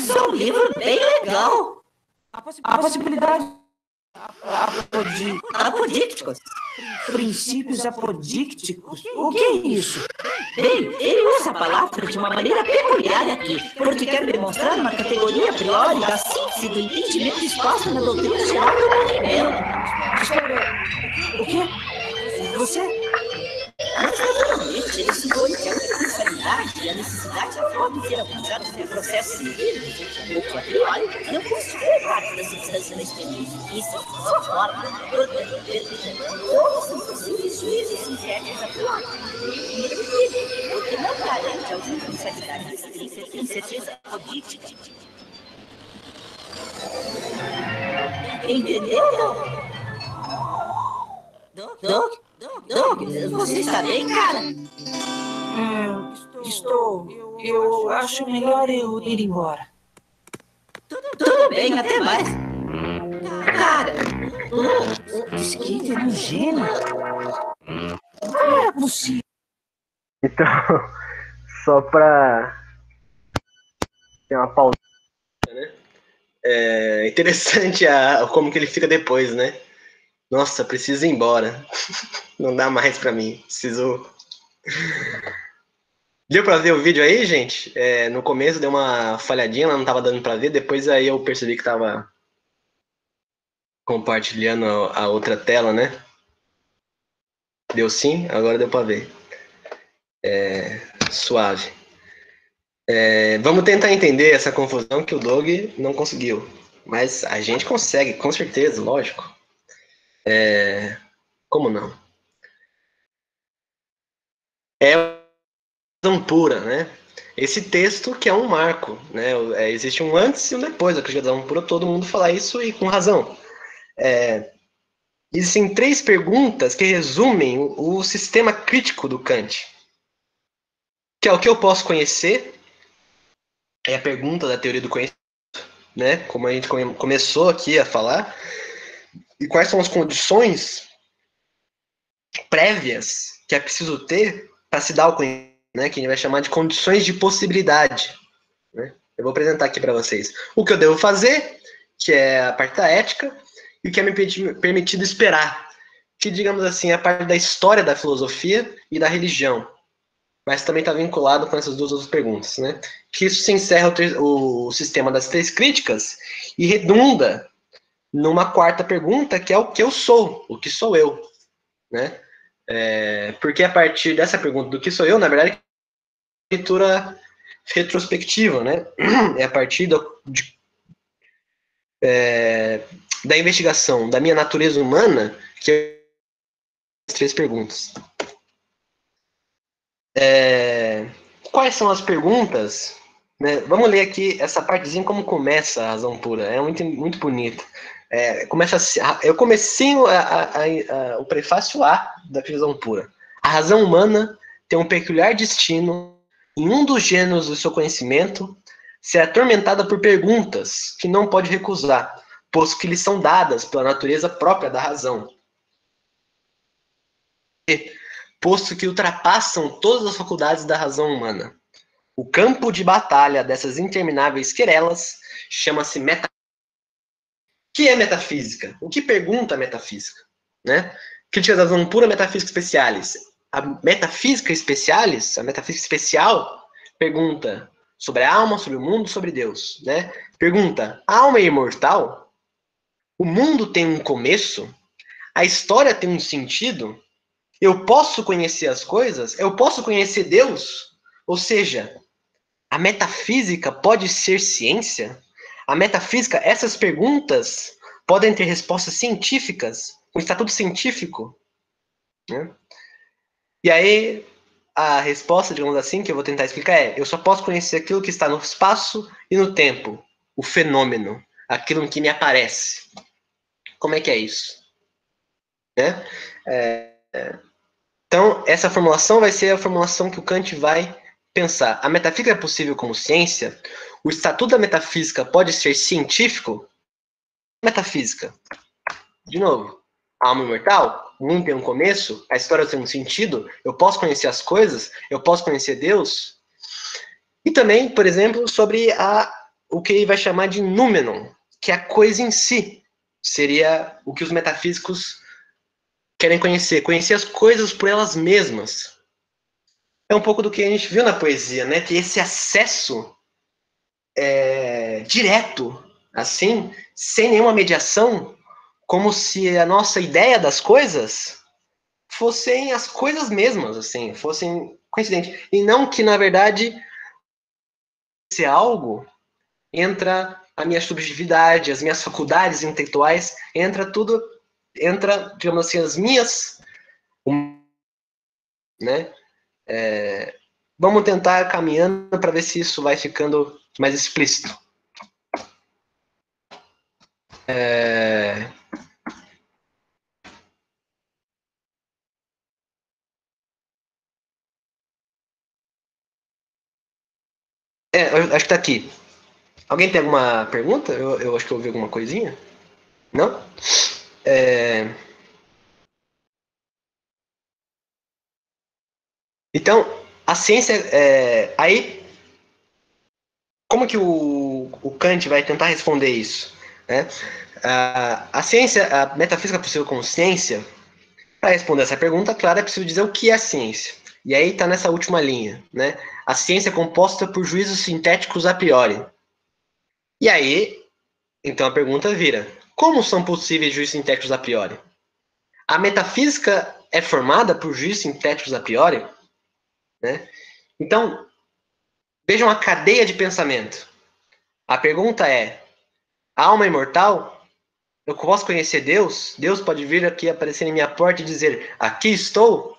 [SPEAKER 4] Só um livro bem legal.
[SPEAKER 3] A possibilidade
[SPEAKER 4] Apodícticos.
[SPEAKER 3] princípios apodícticos. O que é isso?
[SPEAKER 4] Bem, ele usa a palavra de uma maneira peculiar aqui, porque quer demonstrar uma categoria a priori da síntese do entendimento exposto na doutrina geral do movimento.
[SPEAKER 3] Espera, o quê? Você?
[SPEAKER 4] Mas, naturalmente, ele supõe que a universalidade e a necessidade podem ser alcançadas pelo processo científico, o que a priori não considera parte da substância da experiência. Isso só forma. Todos são possíveis juízes sintéticos a priori. O que não garante a universalidade da incerteza política. Entendeu? Doug, você está bem, cara?
[SPEAKER 3] Estou. Eu acho melhor eu ir embora.
[SPEAKER 4] Tudo bem, até mais. Cara,
[SPEAKER 3] Skater é um gênio. Como é possível?
[SPEAKER 1] Então, só pra ter uma pausa.
[SPEAKER 2] É interessante como que ele fica depois, né? Nossa, preciso ir embora. Não dá mais pra mim. Preciso... Deu pra ver o vídeo aí, gente? No começo deu uma falhadinha, não tava dando pra ver. Depois aí eu percebi que tava compartilhando a outra tela, né? Deu sim, agora deu pra ver. Suave. Vamos tentar entender essa confusão que o Doug não conseguiu. mas a gente consegue, com certeza, lógico. Como não? É razão pura, né? Esse texto que é um marco, né? Existe um antes e um depois da crítica da razão pura, todo mundo fala isso e com razão. Existem 3 perguntas que resumem o sistema crítico do Kant. Que é o que eu posso conhecer, é a pergunta da teoria do conhecimento, né? Como a gente começou aqui a falar, e quais são as condições prévias que é preciso ter para se dar o conhecimento, né? Que a gente vai chamar de condições de possibilidade. Né? Eu vou apresentar aqui para vocês o que eu devo fazer, que é a parte da ética, e o que é me permitido esperar, que, digamos assim, é a parte da história da filosofia e da religião. Mas também está vinculado com essas 2 outras perguntas, né? Que isso se encerra o sistema das 3 críticas e redunda numa 4ª pergunta, que é o que eu sou, o que sou eu, né? Porque a partir dessa pergunta do que sou eu, na verdade, é uma leitura retrospectiva, né? É a partir da investigação da minha natureza humana que eu as 3 perguntas. Quais são as perguntas? Né? Vamos ler aqui essa partezinha como começa a razão pura. É muito, muito bonito. Começa assim, eu comecei o prefácio A da razão pura. A razão humana tem um peculiar destino em um dos gêneros do seu conhecimento ser atormentada por perguntas que não pode recusar, posto que lhe são dadas pela natureza própria da razão. Posto que ultrapassam todas as faculdades da razão humana. O campo de batalha dessas intermináveis querelas chama-se metafísica. O que é metafísica? O que pergunta a metafísica? Né? Crítica da razão pura, metafísica specialis. A metafísica specialis, a metafísica especial, pergunta sobre a alma, sobre o mundo, sobre Deus. Né? Pergunta, a alma é imortal? O mundo tem um começo? A história tem um sentido? Eu posso conhecer as coisas? Eu posso conhecer Deus? Ou seja, a metafísica pode ser ciência? A metafísica, essas perguntas podem ter respostas científicas, um estatuto científico? Né? E aí, a resposta, digamos assim, que eu vou tentar explicar é: eu só posso conhecer aquilo que está no espaço e no tempo, o fenômeno, aquilo que me aparece. Como é que é isso? Né? Então, essa formulação vai ser a formulação que o Kant vai pensar. A metafísica é possível como ciência? O estatuto da metafísica pode ser científico? Metafísica. De novo, a alma imortal? O mundo tem um começo? A história tem um sentido? Eu posso conhecer as coisas? Eu posso conhecer Deus? E também, por exemplo, sobre o que ele vai chamar de númenon, que é a coisa em si. Seria o que os metafísicos querem conhecer as coisas por elas mesmas. É um pouco do que a gente viu na poesia, né? Que esse acesso direto, assim, sem nenhuma mediação, como se a nossa ideia das coisas fossem as coisas mesmas, assim, fossem coincidentes. E não que, na verdade, se algo entra a minha subjetividade, as minhas faculdades intelectuais, entra, digamos assim, as minhas, né? Vamos tentar caminhando para ver se isso vai ficando mais explícito. Eu acho que tá aqui. Alguém tem alguma pergunta? Eu acho que eu ouvi alguma coisinha. Não? Então, a ciência... aí, como que o Kant vai tentar responder isso? Né? A ciência, a metafísica possível como ciência, para responder essa pergunta, claro, é preciso dizer o que é a ciência. E aí está nessa última linha. Né? A ciência é composta por juízos sintéticos a priori. E aí, então a pergunta vira: como são possíveis juízos sintéticos a priori? A metafísica é formada por juízos sintéticos a priori? Né? Então, vejam a cadeia de pensamento. A pergunta é: a alma imortal, eu posso conhecer Deus, Deus pode vir aqui aparecer em minha porta e dizer, aqui estou.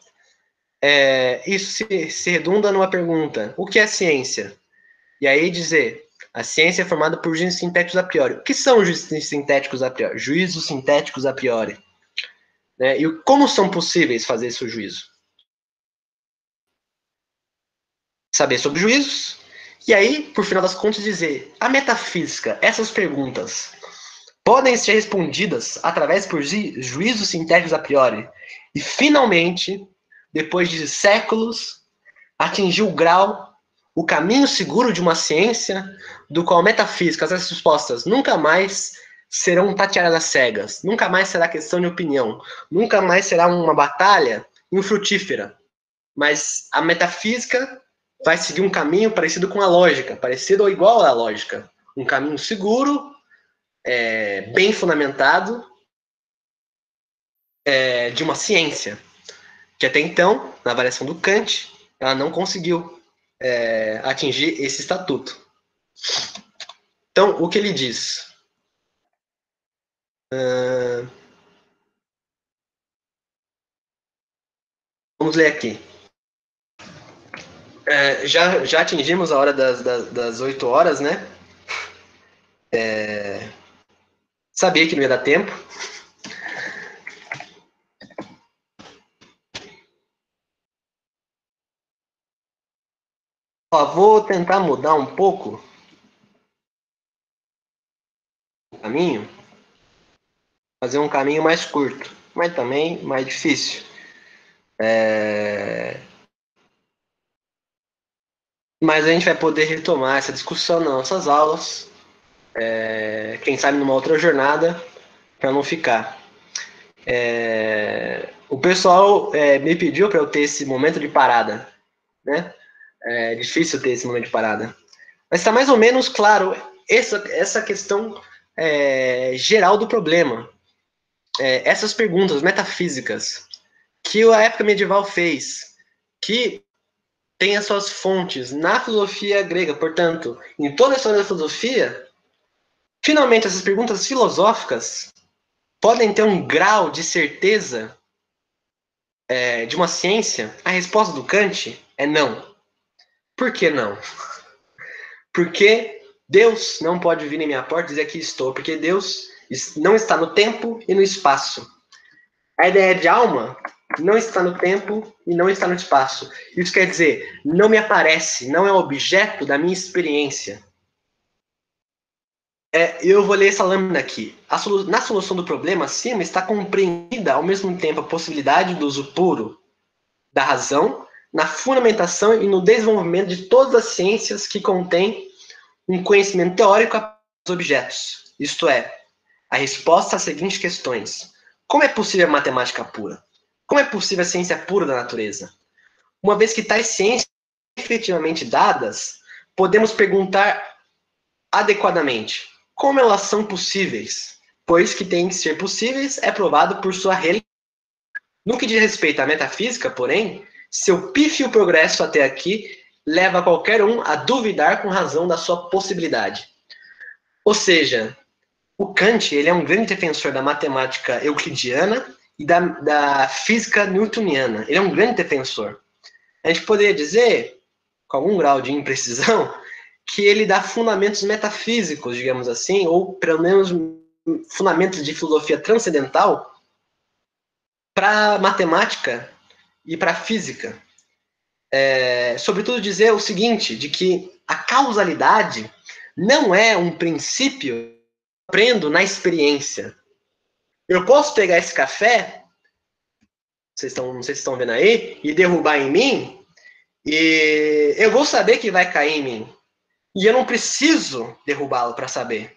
[SPEAKER 2] Isso se redunda numa pergunta, o que é ciência? E aí dizer, a ciência é formada por juízos sintéticos a priori. O que são juízos sintéticos a priori? Juízos sintéticos a priori. Né? E como são possíveis fazer esse juízo? Saber sobre juízos, e aí, por final das contas, dizer, a metafísica, essas perguntas, podem ser respondidas através por juízos sintéticos a priori. E, finalmente, depois de séculos, atingiu o grau, o caminho seguro de uma ciência, do qual a metafísica, as respostas nunca mais serão tateadas às cegas, nunca mais será questão de opinião, nunca mais será uma batalha infrutífera. Mas a metafísica vai seguir um caminho parecido com a lógica, parecido ou igual à lógica. Um caminho seguro, bem fundamentado, de uma ciência, que até então, na avaliação do Kant, ela não conseguiu atingir esse estatuto. Então, o que ele diz? Vamos ler aqui. Já atingimos a hora das 8 horas, né? Sabia que não ia dar tempo. Vou tentar mudar um pouco o caminho, fazer um caminho mais curto, mas também mais difícil. Mas a gente vai poder retomar essa discussão nas nossas aulas, quem sabe numa outra jornada, para não ficar. O pessoal me pediu para eu ter esse momento de parada, né? É difícil ter esse momento de parada. Mas está mais ou menos claro essa questão geral do problema. Essas perguntas metafísicas que a época medieval fez, que tem as suas fontes na filosofia grega, portanto, em toda a história da filosofia, finalmente essas perguntas filosóficas podem ter um grau de certeza de uma ciência. A resposta do Kant é não. Por que não? Porque Deus não pode vir em minha porta e dizer aqui estou, porque Deus não está no tempo e no espaço. A ideia de alma não está no tempo e não está no espaço. Isso quer dizer, não me aparece, não é objeto da minha experiência. Eu vou ler essa lâmina aqui. Na solução do problema acima está compreendida ao mesmo tempo a possibilidade do uso puro da razão, na fundamentação e no desenvolvimento de todas as ciências que contêm um conhecimento teórico dos objetos. Isto é, a resposta às seguintes questões. Como é possível a matemática pura? Como é possível a ciência pura da natureza? Uma vez que tais ciências são efetivamente dadas, podemos perguntar adequadamente como elas são possíveis, pois que têm que ser possíveis é provado por sua realidade. No que diz respeito à metafísica, porém, seu pífio progresso até aqui leva qualquer um a duvidar com razão da sua possibilidade. Ou seja, o Kant ele é um grande defensor da matemática euclidiana e da física newtoniana. Ele é um grande defensor. A gente poderia dizer, com algum grau de imprecisão, que ele dá fundamentos metafísicos, digamos assim, ou pelo menos fundamentos de filosofia transcendental para matemática e para física. Sobretudo dizer o seguinte, de que a causalidade não é um princípio que eu aprendo na experiência. Eu posso pegar esse café, não sei se vocês estão vendo aí, e derrubar em mim, e eu vou saber que vai cair em mim. E eu não preciso derrubá-lo para saber.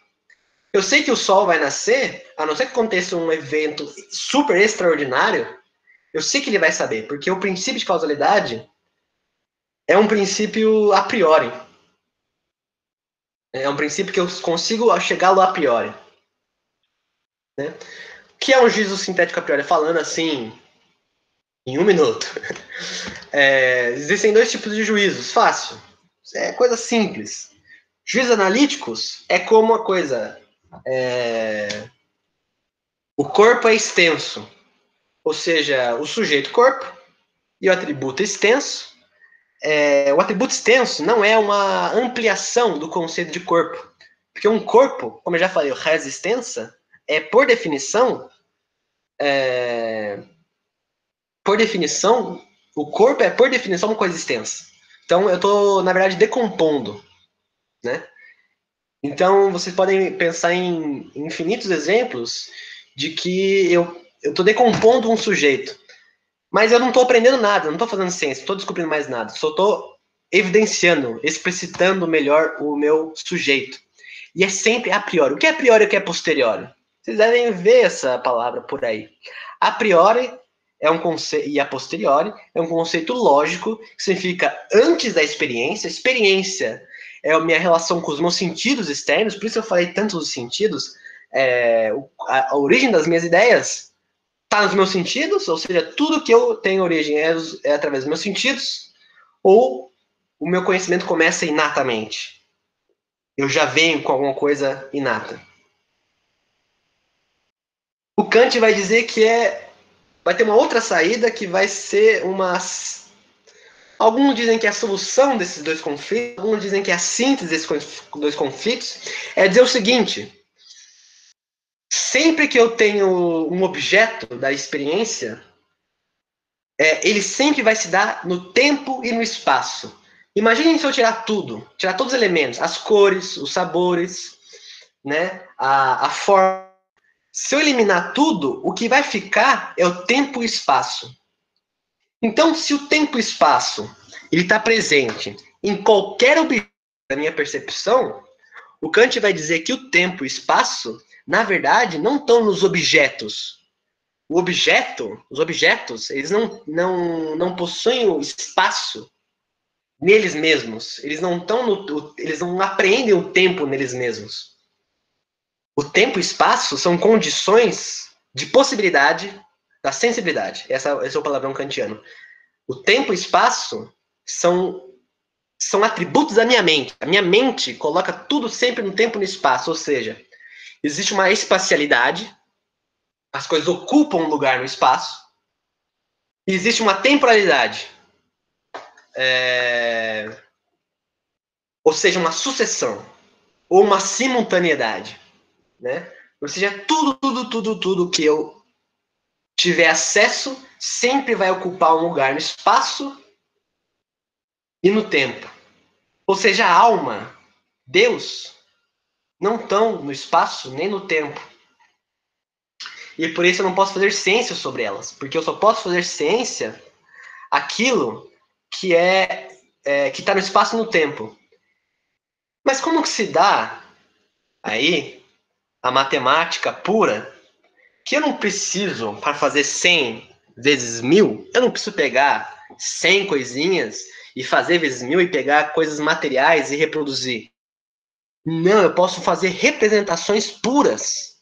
[SPEAKER 2] Eu sei que o sol vai nascer, a não ser que aconteça um evento super extraordinário, eu sei que ele vai saber, porque o princípio de causalidade é um princípio a priori. É um princípio que eu consigo chegá-lo a priori. Né? O que é um juízo sintético a priori? Falando assim, em 1 minuto. Existem 2 tipos de juízos. Fácil. É coisa simples. Juízos analíticos é como a coisa o corpo é extenso, ou seja, o sujeito corpo e o atributo extenso. O atributo extenso não é uma ampliação do conceito de corpo, porque um corpo, como eu já falei, o res extensa, por definição, o corpo é por definição uma coisa extensa. Então eu estou, na verdade, decompondo, né? Então vocês podem pensar em infinitos exemplos de que eu estou decompondo um sujeito, mas eu não estou aprendendo nada, não estou fazendo ciência, não estou descobrindo mais nada, só estou evidenciando, explicitando melhor o meu sujeito. E é sempre a priori. O que é a priori e o que é posteriori? Vocês devem ver essa palavra por aí. A priori é um conceito, e a posteriori é um conceito lógico, que significa antes da experiência. Experiência é a minha relação com os meus sentidos externos, por isso eu falei tanto dos sentidos. A origem das minhas ideias está nos meus sentidos, ou seja, tudo que eu tenho origem é através dos meus sentidos, ou o meu conhecimento começa inatamente. Eu já venho com alguma coisa inata. O Kant vai dizer que vai ter uma outra saída que vai ser Alguns dizem que é a solução desses dois conflitos, alguns dizem que é a síntese desses dois conflitos. É dizer o seguinte: sempre que eu tenho um objeto da experiência, ele sempre vai se dar no tempo e no espaço. Imaginem se eu tirar todos os elementos, as cores, os sabores, né, a forma. Se eu eliminar tudo, o que vai ficar é o tempo e o espaço. Então, se o tempo e o espaço está presente em qualquer objeto da minha percepção, o Kant vai dizer que o tempo e o espaço, na verdade, não estão nos objetos. Os objetos, eles não possuem o espaço neles mesmos. Eles eles não apreendem o tempo neles mesmos. O tempo e espaço são condições de possibilidade da sensibilidade. Esse é o palavrão kantiano. O tempo e espaço são atributos da minha mente. A minha mente coloca tudo sempre no tempo e no espaço, ou seja, existe uma espacialidade, as coisas ocupam um lugar no espaço, e existe uma temporalidade, ou seja, uma sucessão, ou uma simultaneidade, né? Ou seja, tudo que eu tiver acesso sempre vai ocupar um lugar no espaço e no tempo. Ou seja, a alma, Deus, não estão no espaço nem no tempo. E por isso eu não posso fazer ciência sobre elas, porque eu só posso fazer ciência aquilo que que está no espaço e no tempo. Mas como que se dá aí a matemática pura, que eu não preciso, para fazer 100 vezes 1000, eu não preciso pegar 100 coisinhas e fazer vezes 1000 e pegar coisas materiais e reproduzir. Não, eu posso fazer representações puras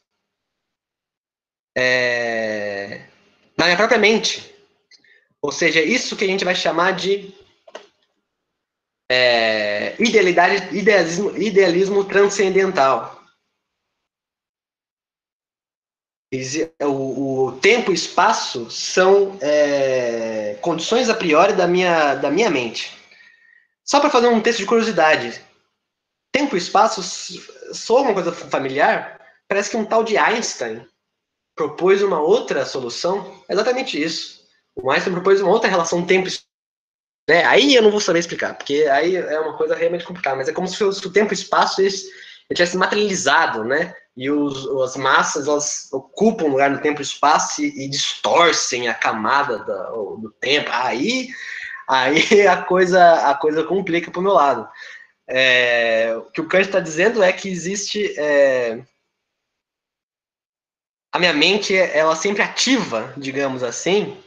[SPEAKER 2] na minha própria mente. Ou seja, isso que a gente vai chamar de idealismo transcendental. O tempo e espaço são condições a priori da minha mente. Só para fazer um texto de curiosidade, tempo e espaço soa uma coisa familiar, parece que um tal de Einstein propôs uma outra solução, exatamente isso. O Einstein propôs uma outra relação tempo e espaço. Aí eu não vou saber explicar, porque aí é uma coisa realmente complicada, mas é como se o tempo e o espaço ele tivesse materializado, né? E as massas, elas ocupam um lugar no tempo e espaço e distorcem a camada do tempo. Aí a coisa complica para o meu lado. O que o Kant está dizendo é que existe... a minha mente, ela sempre ativa, digamos assim,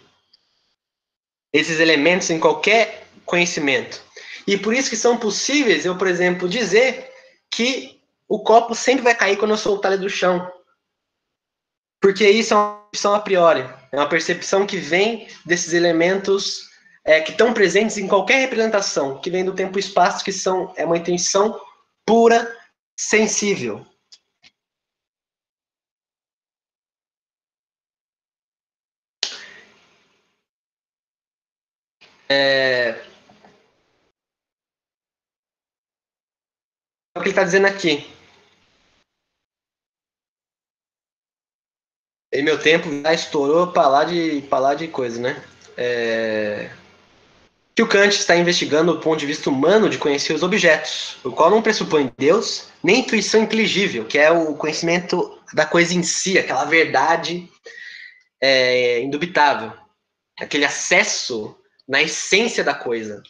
[SPEAKER 2] esses elementos em qualquer conhecimento. E por isso que são possíveis eu, por exemplo, dizer que o copo sempre vai cair quando eu soltar ele do chão. Porque isso é uma percepção a priori. É uma percepção que vem desses elementos que estão presentes em qualquer representação, que vem do tempo e espaço, que é uma intenção pura, sensível. o que ele está dizendo aqui. E meu tempo já estourou para lá de coisa, né? Que o Kant está investigando o ponto de vista humano de conhecer os objetos, o qual não pressupõe Deus, nem intuição inteligível, que é o conhecimento da coisa em si, aquela verdade indubitável, aquele acesso na essência da coisa,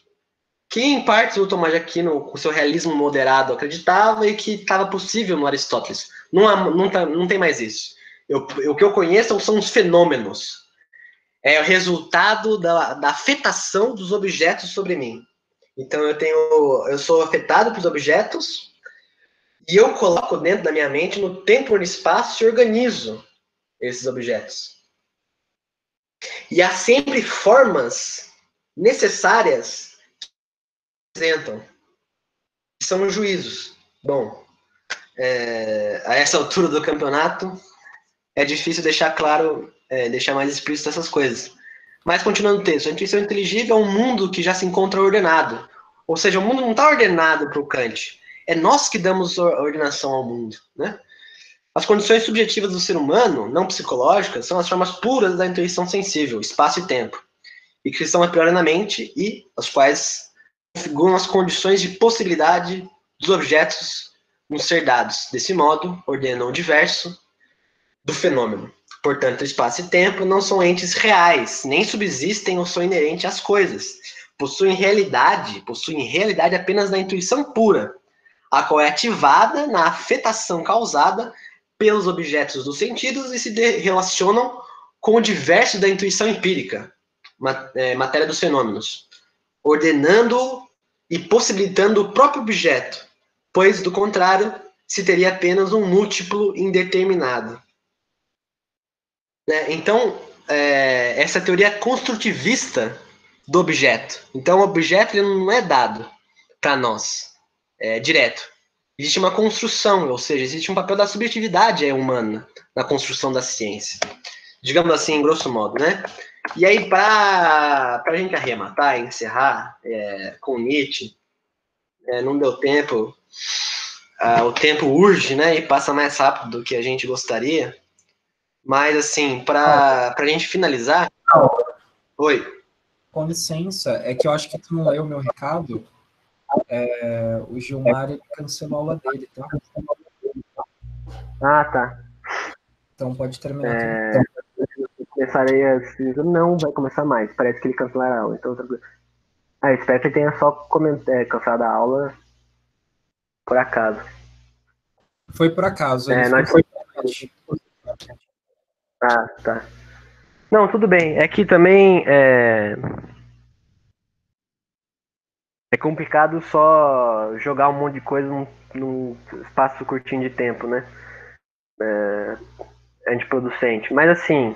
[SPEAKER 2] que em partes o Tomás de Aquino, com seu realismo moderado, acreditava e que estava possível no Aristóteles. Não tem mais isso. O que eu conheço são os fenômenos. É o resultado da afetação dos objetos sobre mim. Então eu sou afetado pelos objetos e eu coloco dentro da minha mente, no tempo e no espaço, e organizo esses objetos. E há sempre formas necessárias que representam. São os juízos. Bom, a essa altura do campeonato, é difícil deixar claro, deixar mais explícito essas coisas. Mas, continuando o texto, a intuição inteligível é um mundo que já se encontra ordenado. Ou seja, o mundo não está ordenado para o Kant. É nós que damos ordenação ao mundo, né? As condições subjetivas do ser humano, não psicológicas, são as formas puras da intuição sensível, espaço e tempo, e que estão a priori na mente e as quais configuram as condições de possibilidade dos objetos nos ser dados. Desse modo, ordenam o diverso do fenômeno. Portanto, espaço e tempo não são entes reais, nem subsistem ou são inerentes às coisas. Possuem realidade apenas na intuição pura, a qual é ativada na afetação causada pelos objetos dos sentidos e se relacionam com o diverso da intuição empírica, matéria dos fenômenos, ordenando e possibilitando o próprio objeto, pois, do contrário, se teria apenas um múltiplo indeterminado. Então, essa teoria é construtivista do objeto. Então, o objeto ele não é dado para nós, direto. Existe uma construção, ou seja, existe um papel da subjetividade humana na construção da ciência. Digamos assim, em grosso modo, né? E aí, para a gente arrematar, encerrar com Nietzsche, não deu tempo, o tempo urge, né? E passa mais rápido do que a gente gostaria. Mas, assim, para a gente finalizar... Oi.
[SPEAKER 5] Com licença, é que eu acho que tu não leu o meu recado. O Gilmar, ele cancelou a aula dele, tá?
[SPEAKER 1] Ah, tá.
[SPEAKER 5] Então pode terminar.
[SPEAKER 1] Começarei assim, não vai começar mais. Parece que ele cancelará a aula. Então, eu espero que ele tenha só cancelado a aula por acaso.
[SPEAKER 5] Foi por acaso.
[SPEAKER 1] Ah, tá. Não, tudo bem. É que também é complicado só jogar um monte de coisa num espaço curtinho de tempo, né? Antiproducente. Mas assim,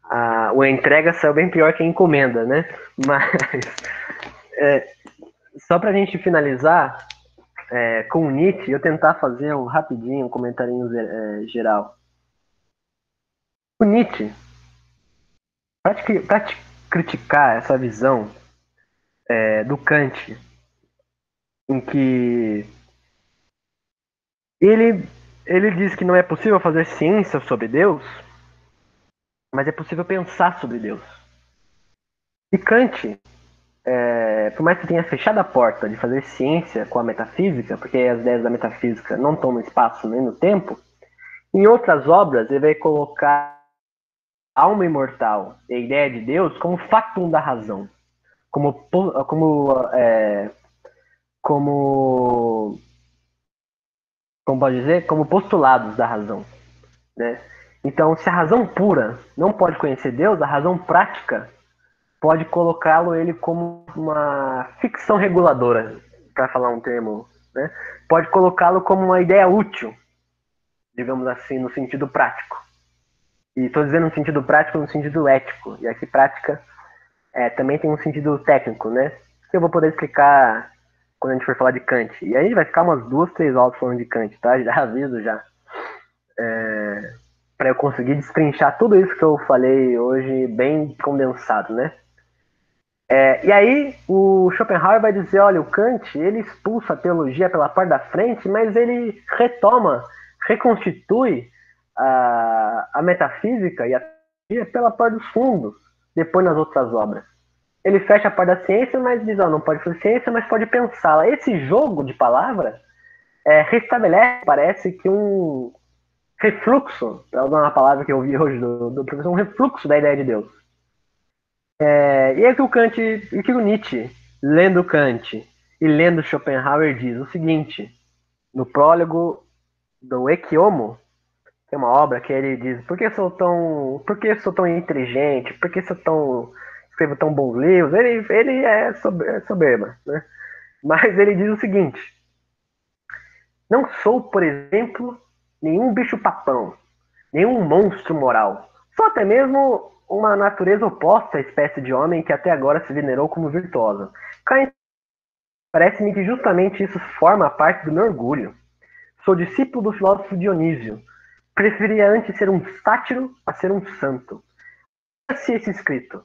[SPEAKER 1] a entrega saiu bem pior que a encomenda, né? Mas só pra gente finalizar, com o Nietzsche, eu tentar fazer rapidinho um comentarinho geral. O Nietzsche, para criticar essa visão do Kant, em que ele diz que não é possível fazer ciência sobre Deus, mas é possível pensar sobre Deus. E Kant, por mais que tenha fechado a porta de fazer ciência com a metafísica, porque as ideias da metafísica não estão no espaço nem no tempo, em outras obras ele vai colocar a alma imortal e a ideia de Deus como factum da razão, como pode dizer, como postulados da razão, né? Então, se a razão pura não pode conhecer Deus, a razão prática pode colocá-lo ele como uma ficção reguladora, para falar um termo, né? Pode colocá-lo como uma ideia útil, digamos assim, no sentido prático. E estou dizendo no sentido prático, no sentido ético. E aqui prática também tem um sentido técnico, né? Que eu vou poder explicar quando a gente for falar de Kant. E aí vai ficar umas 2, 3 aulas falando de Kant, tá? Já aviso já. para eu conseguir destrinchar tudo isso que eu falei hoje bem condensado, né? E aí o Schopenhauer vai dizer, olha, o Kant, ele expulsa a teologia pela porta da frente, mas ele retoma, reconstitui a metafísica e a teologia pela porta dos fundos, depois nas outras obras. Ele fecha a porta da ciência, mas diz, não pode fazer ciência, mas pode pensá-la. Esse jogo de palavras restabelece, parece que um refluxo, para usar uma palavra que eu ouvi hoje do professor, um refluxo da ideia de Deus. E é que o Kant, e que o Nietzsche, lendo Kant e lendo Schopenhauer, diz o seguinte, no prólogo do Ecce Homo, que é uma obra que ele diz, por que sou tão inteligente, por que escrevo tão bons livros, ele é soberba, né? Mas ele diz o seguinte, não sou, por exemplo, nenhum bicho-papão, nenhum monstro moral, sou até mesmo uma natureza oposta à espécie de homem que até agora se venerou como virtuosa. Parece-me que justamente isso forma parte do meu orgulho. Sou discípulo do filósofo Dionísio. Preferia antes ser um sátiro a ser um santo. Se esse escrito,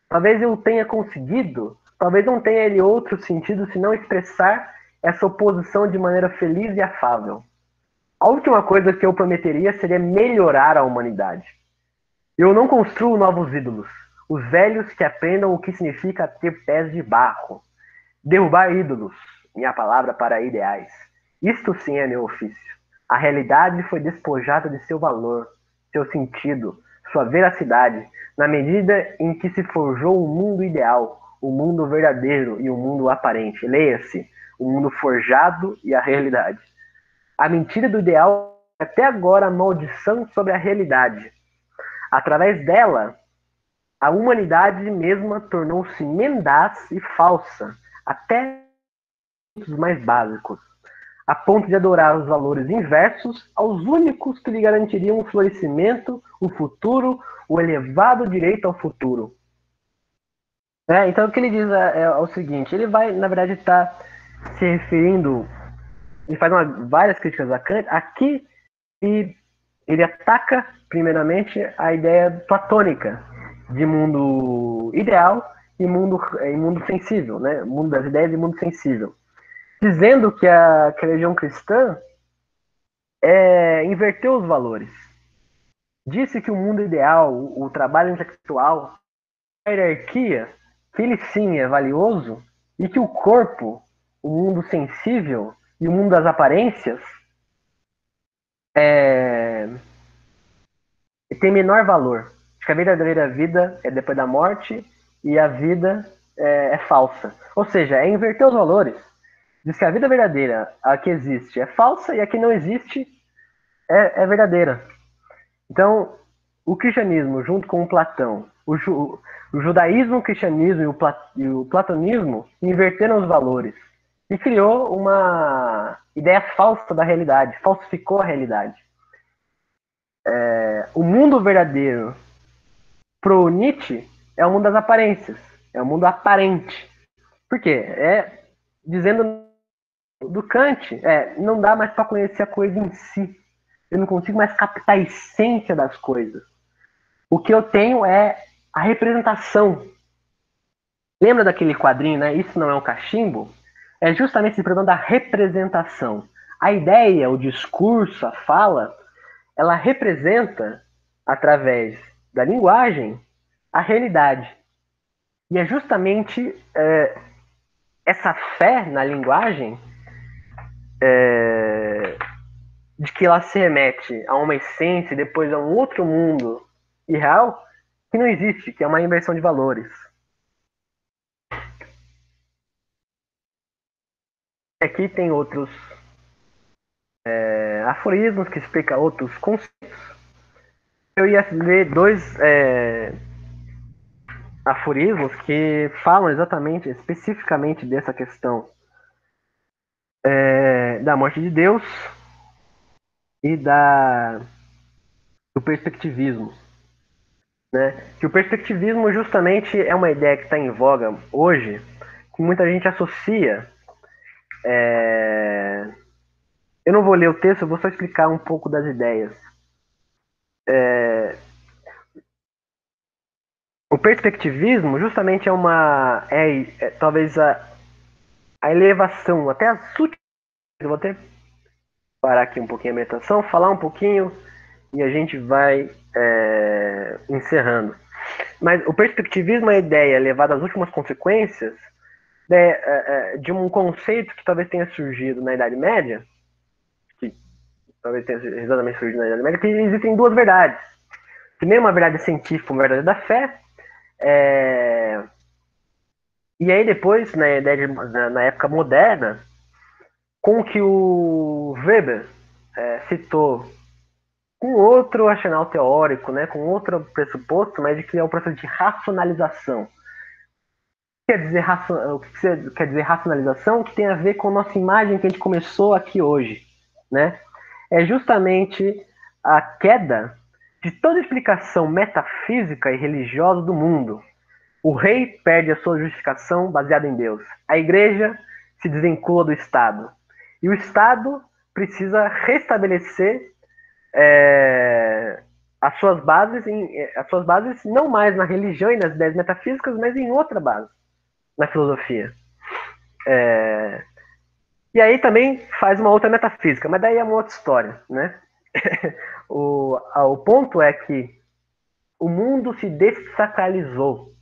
[SPEAKER 1] talvez eu tenha conseguido, talvez não tenha ele outro sentido senão expressar essa oposição de maneira feliz e afável. A última coisa que eu prometeria seria melhorar a humanidade. Eu não construo novos ídolos, os velhos que aprendam o que significa ter pés de barro. Derrubar ídolos, minha palavra para ideais. Isto sim é meu ofício. A realidade foi despojada de seu valor, seu sentido, sua veracidade, na medida em que se forjou o mundo ideal, o mundo verdadeiro e o mundo aparente. Leia-se, o mundo forjado e a realidade. A mentira do ideal é até agora a maldição sobre a realidade. Através dela, a humanidade mesma tornou-se mendaz e falsa, até os mais básicos, a ponto de adorar os valores inversos aos únicos que lhe garantiriam o florescimento, o futuro, o elevado direito ao futuro. Então o que ele diz é o seguinte, ele vai, na verdade, estar se referindo, ele faz várias críticas a Kant, aqui ele ataca, primeiramente, a ideia platônica de mundo ideal e mundo sensível, né? Mundo das ideias e mundo sensível. Dizendo que a religião cristã inverteu os valores. Disse que o mundo ideal, o trabalho intelectual, a hierarquia, que ele sim é valioso, e que o corpo, o mundo sensível e o mundo das aparências tem menor valor. Acho que a verdadeira vida é depois da morte e a vida é falsa. Ou seja, é inverter os valores. Diz que a vida verdadeira, a que existe, é falsa e a que não existe é verdadeira. Então, o cristianismo, junto com o Platão, o judaísmo, o cristianismo e o platonismo inverteram os valores e criou uma ideia falsa da realidade, falsificou a realidade. O mundo verdadeiro pro Nietzsche é o mundo das aparências, é o mundo aparente. Por quê? Dizendo do Kant, não dá mais para conhecer a coisa em si. Eu não consigo mais captar a essência das coisas. O que eu tenho é a representação. Lembra daquele quadrinho, né? Isso não é um cachimbo? É justamente esse problema da representação. A ideia, o discurso, a fala, ela representa, através da linguagem, a realidade. E é justamente essa fé na linguagem de que ela se remete a uma essência e depois a um outro mundo irreal que não existe, que é uma inversão de valores. Aqui tem outros aforismos que explicam outros conceitos. Eu ia ler dois aforismos que falam exatamente, especificamente dessa questão da morte de Deus e do perspectivismo. Né? Que o perspectivismo justamente é uma ideia que está em voga hoje, que muita gente associa. Eu não vou ler o texto, eu vou só explicar um pouco das ideias. O perspectivismo justamente talvez a elevação, até as últimas. Eu vou até parar aqui um pouquinho a meditação, falar um pouquinho e a gente vai encerrando. Mas o perspectivismo é a ideia levada às últimas consequências de um conceito que talvez tenha surgido na Idade Média, que talvez tenha exatamente surgido na Idade Média, que existem duas verdades. Primeiro, uma verdade científica, uma verdade da fé, e aí depois, na época moderna, com o que o Weber citou com outro arsenal teórico, né, com outro pressuposto, mas de que é o processo de racionalização. O que quer dizer racionalização? Que tem a ver com a nossa imagem que a gente começou aqui hoje, né? É justamente a queda de toda explicação metafísica e religiosa do mundo. O rei perde a sua justificação baseada em Deus. A igreja se desvincula do Estado. E o Estado precisa restabelecer as suas bases não mais na religião e nas ideias metafísicas, mas em outra base, na filosofia. E aí também faz uma outra metafísica, mas daí é uma outra história, né? O ponto é que o mundo se dessacralizou.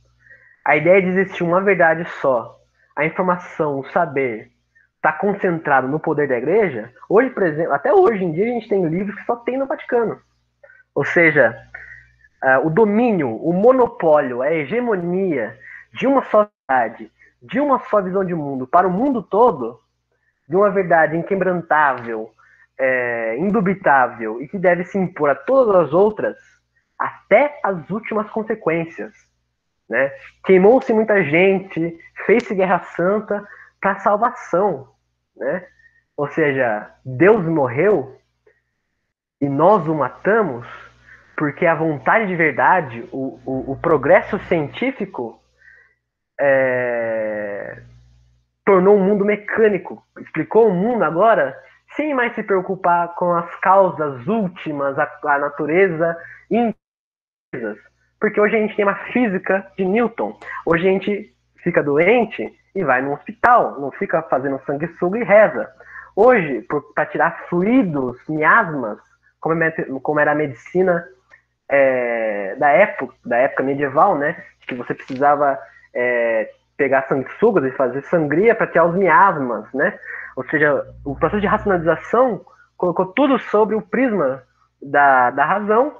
[SPEAKER 1] A ideia de existir uma verdade só, a informação, o saber, está concentrado no poder da igreja. Hoje, por exemplo, até hoje em dia a gente tem livros que só tem no Vaticano. Ou seja, o domínio, o monopólio, a hegemonia de uma só verdade, de uma só visão de mundo para o mundo todo, de uma verdade inquebrantável, indubitável e que deve se impor a todas as outras, até as últimas consequências. Né? Queimou-se muita gente, fez-se guerra santa para salvação. Né? Ou seja, Deus morreu e nós o matamos porque a vontade de verdade, o progresso científico tornou o mundo mecânico, explicou o mundo agora sem mais se preocupar com as causas últimas, a natureza e porque hoje a gente tem uma física de Newton. Hoje a gente fica doente e vai no hospital, não fica fazendo sanguessuga e reza. Hoje, para tirar fluidos, miasmas, como era a medicina da época medieval, né, que você precisava pegar sanguessugas e fazer sangria para tirar os miasmas, né? Ou seja, o processo de racionalização colocou tudo sobre o prisma da razão,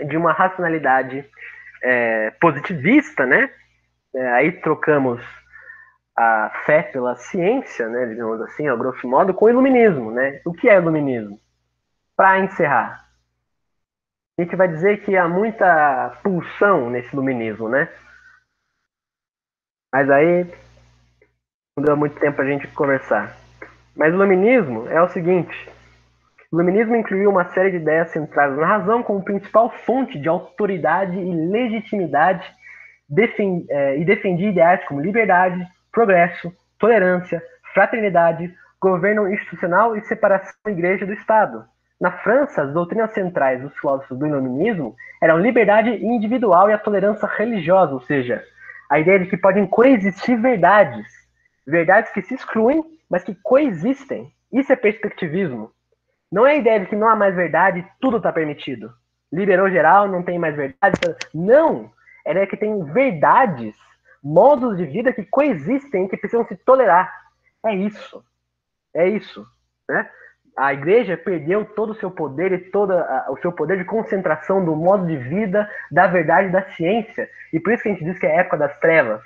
[SPEAKER 1] de uma racionalidade positivista, né? Aí trocamos a fé pela ciência, né, digamos assim, a grosso modo, com o iluminismo, né? O que é iluminismo? Para encerrar, a gente vai dizer que há muita pulsão nesse iluminismo, né? Mas aí não deu muito tempo a gente conversar. Mas o iluminismo é o seguinte: o iluminismo incluiu uma série de ideias centradas na razão como principal fonte de autoridade e legitimidade e defendia ideais como liberdade, progresso, tolerância, fraternidade, governo institucional e separação da igreja do Estado. Na França, as doutrinas centrais dos filósofos do iluminismo eram liberdade individual e a tolerância religiosa, ou seja, a ideia de que podem coexistir verdades que se excluem, mas que coexistem. Isso é perspectivismo. Não é a ideia de que não há mais verdade, tudo está permitido. Liberou geral, não tem mais verdade. Não! É a ideia que tem verdades, modos de vida que coexistem, que precisam se tolerar. É isso. É isso. Né? A igreja perdeu todo o seu poder e todo o seu poder de concentração do modo de vida, da verdade, da ciência. E por isso que a gente diz que é a época das trevas.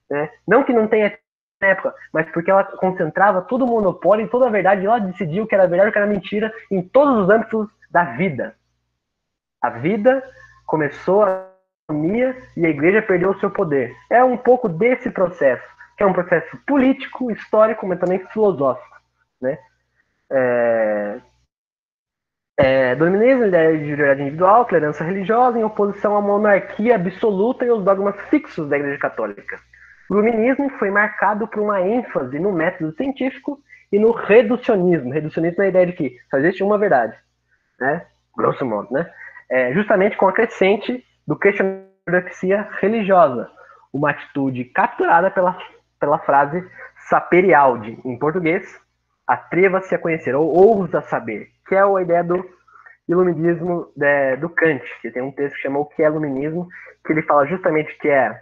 [SPEAKER 1] Né? Não que não tenha época, mas porque ela concentrava todo o monopólio em toda a verdade, e ela decidiu o que era verdade e o que era mentira em todos os âmbitos da vida. A vida começou a economia e a igreja perdeu o seu poder. É um pouco desse processo, que é um processo político, histórico, mas também filosófico. Né? Dominismo, ideia de liberdade individual, tolerância religiosa, em oposição à monarquia absoluta e aos dogmas fixos da Igreja Católica. O iluminismo foi marcado por uma ênfase no método científico e no reducionismo. Reducionismo é a ideia de que só existe uma verdade, né? Grosso modo, né? justamente com a crescente do questionamento da ortodoxia religiosa, uma atitude capturada pela frase sapere aude, em português, atreva-se a conhecer, ou ousa saber, que é a ideia do iluminismo do Kant, que tem um texto que chama O que é Iluminismo, que ele fala justamente que é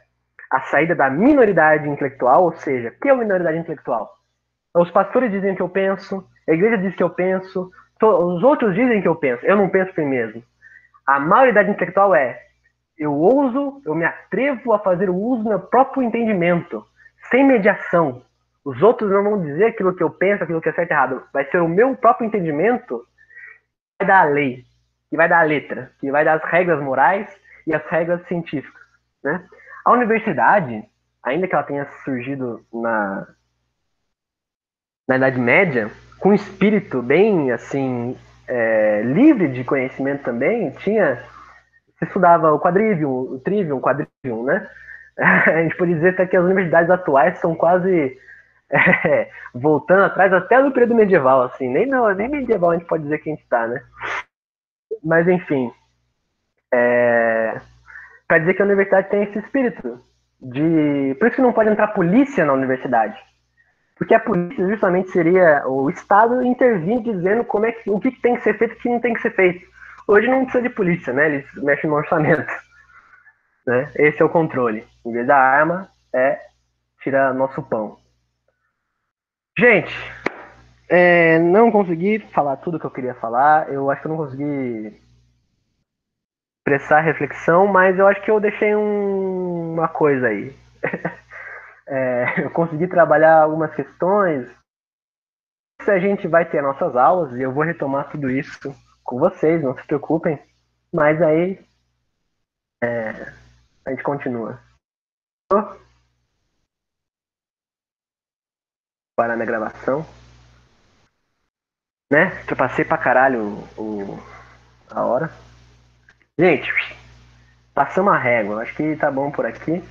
[SPEAKER 1] a saída da minoridade intelectual, ou seja, o que é a minoridade intelectual? Os pastores dizem que eu penso, a igreja diz que eu penso, os outros dizem que eu penso, eu não penso por mim mesmo. A maioridade intelectual eu me atrevo a fazer o uso do meu próprio entendimento, sem mediação. Os outros não vão dizer aquilo que eu penso, aquilo que é certo e errado. Vai ser o meu próprio entendimento que vai dar a lei, que vai dar a letra, que vai dar as regras morais e as regras científicas, né? A universidade, ainda que ela tenha surgido na Idade Média, com um espírito bem assim livre de conhecimento também, se estudava o quadrivium, o trivium, o quadrivium, né? A gente pode dizer até que as universidades atuais são quase voltando atrás até do período medieval, assim, nem medieval a gente pode dizer que a gente está, né? Mas enfim, para dizer que a universidade tem esse espírito por isso que não pode entrar polícia na universidade. Porque a polícia justamente seria o Estado intervindo dizendo o que tem que ser feito e o que não tem que ser feito. Hoje não precisa de polícia, né? Eles mexem no orçamento. Né? Esse é o controle. Em vez da arma, tirar nosso pão. Gente, não consegui falar tudo que eu queria falar. Eu acho que eu não consegui expressar reflexão, mas eu acho que eu deixei uma coisa aí. Eu consegui trabalhar algumas questões. A gente vai ter nossas aulas e eu vou retomar tudo isso com vocês, não se preocupem. Mas aí a gente continua. Parar minha gravação. Né? Eu passei pra caralho a hora. Gente, passamos a régua. Acho que tá bom por aqui.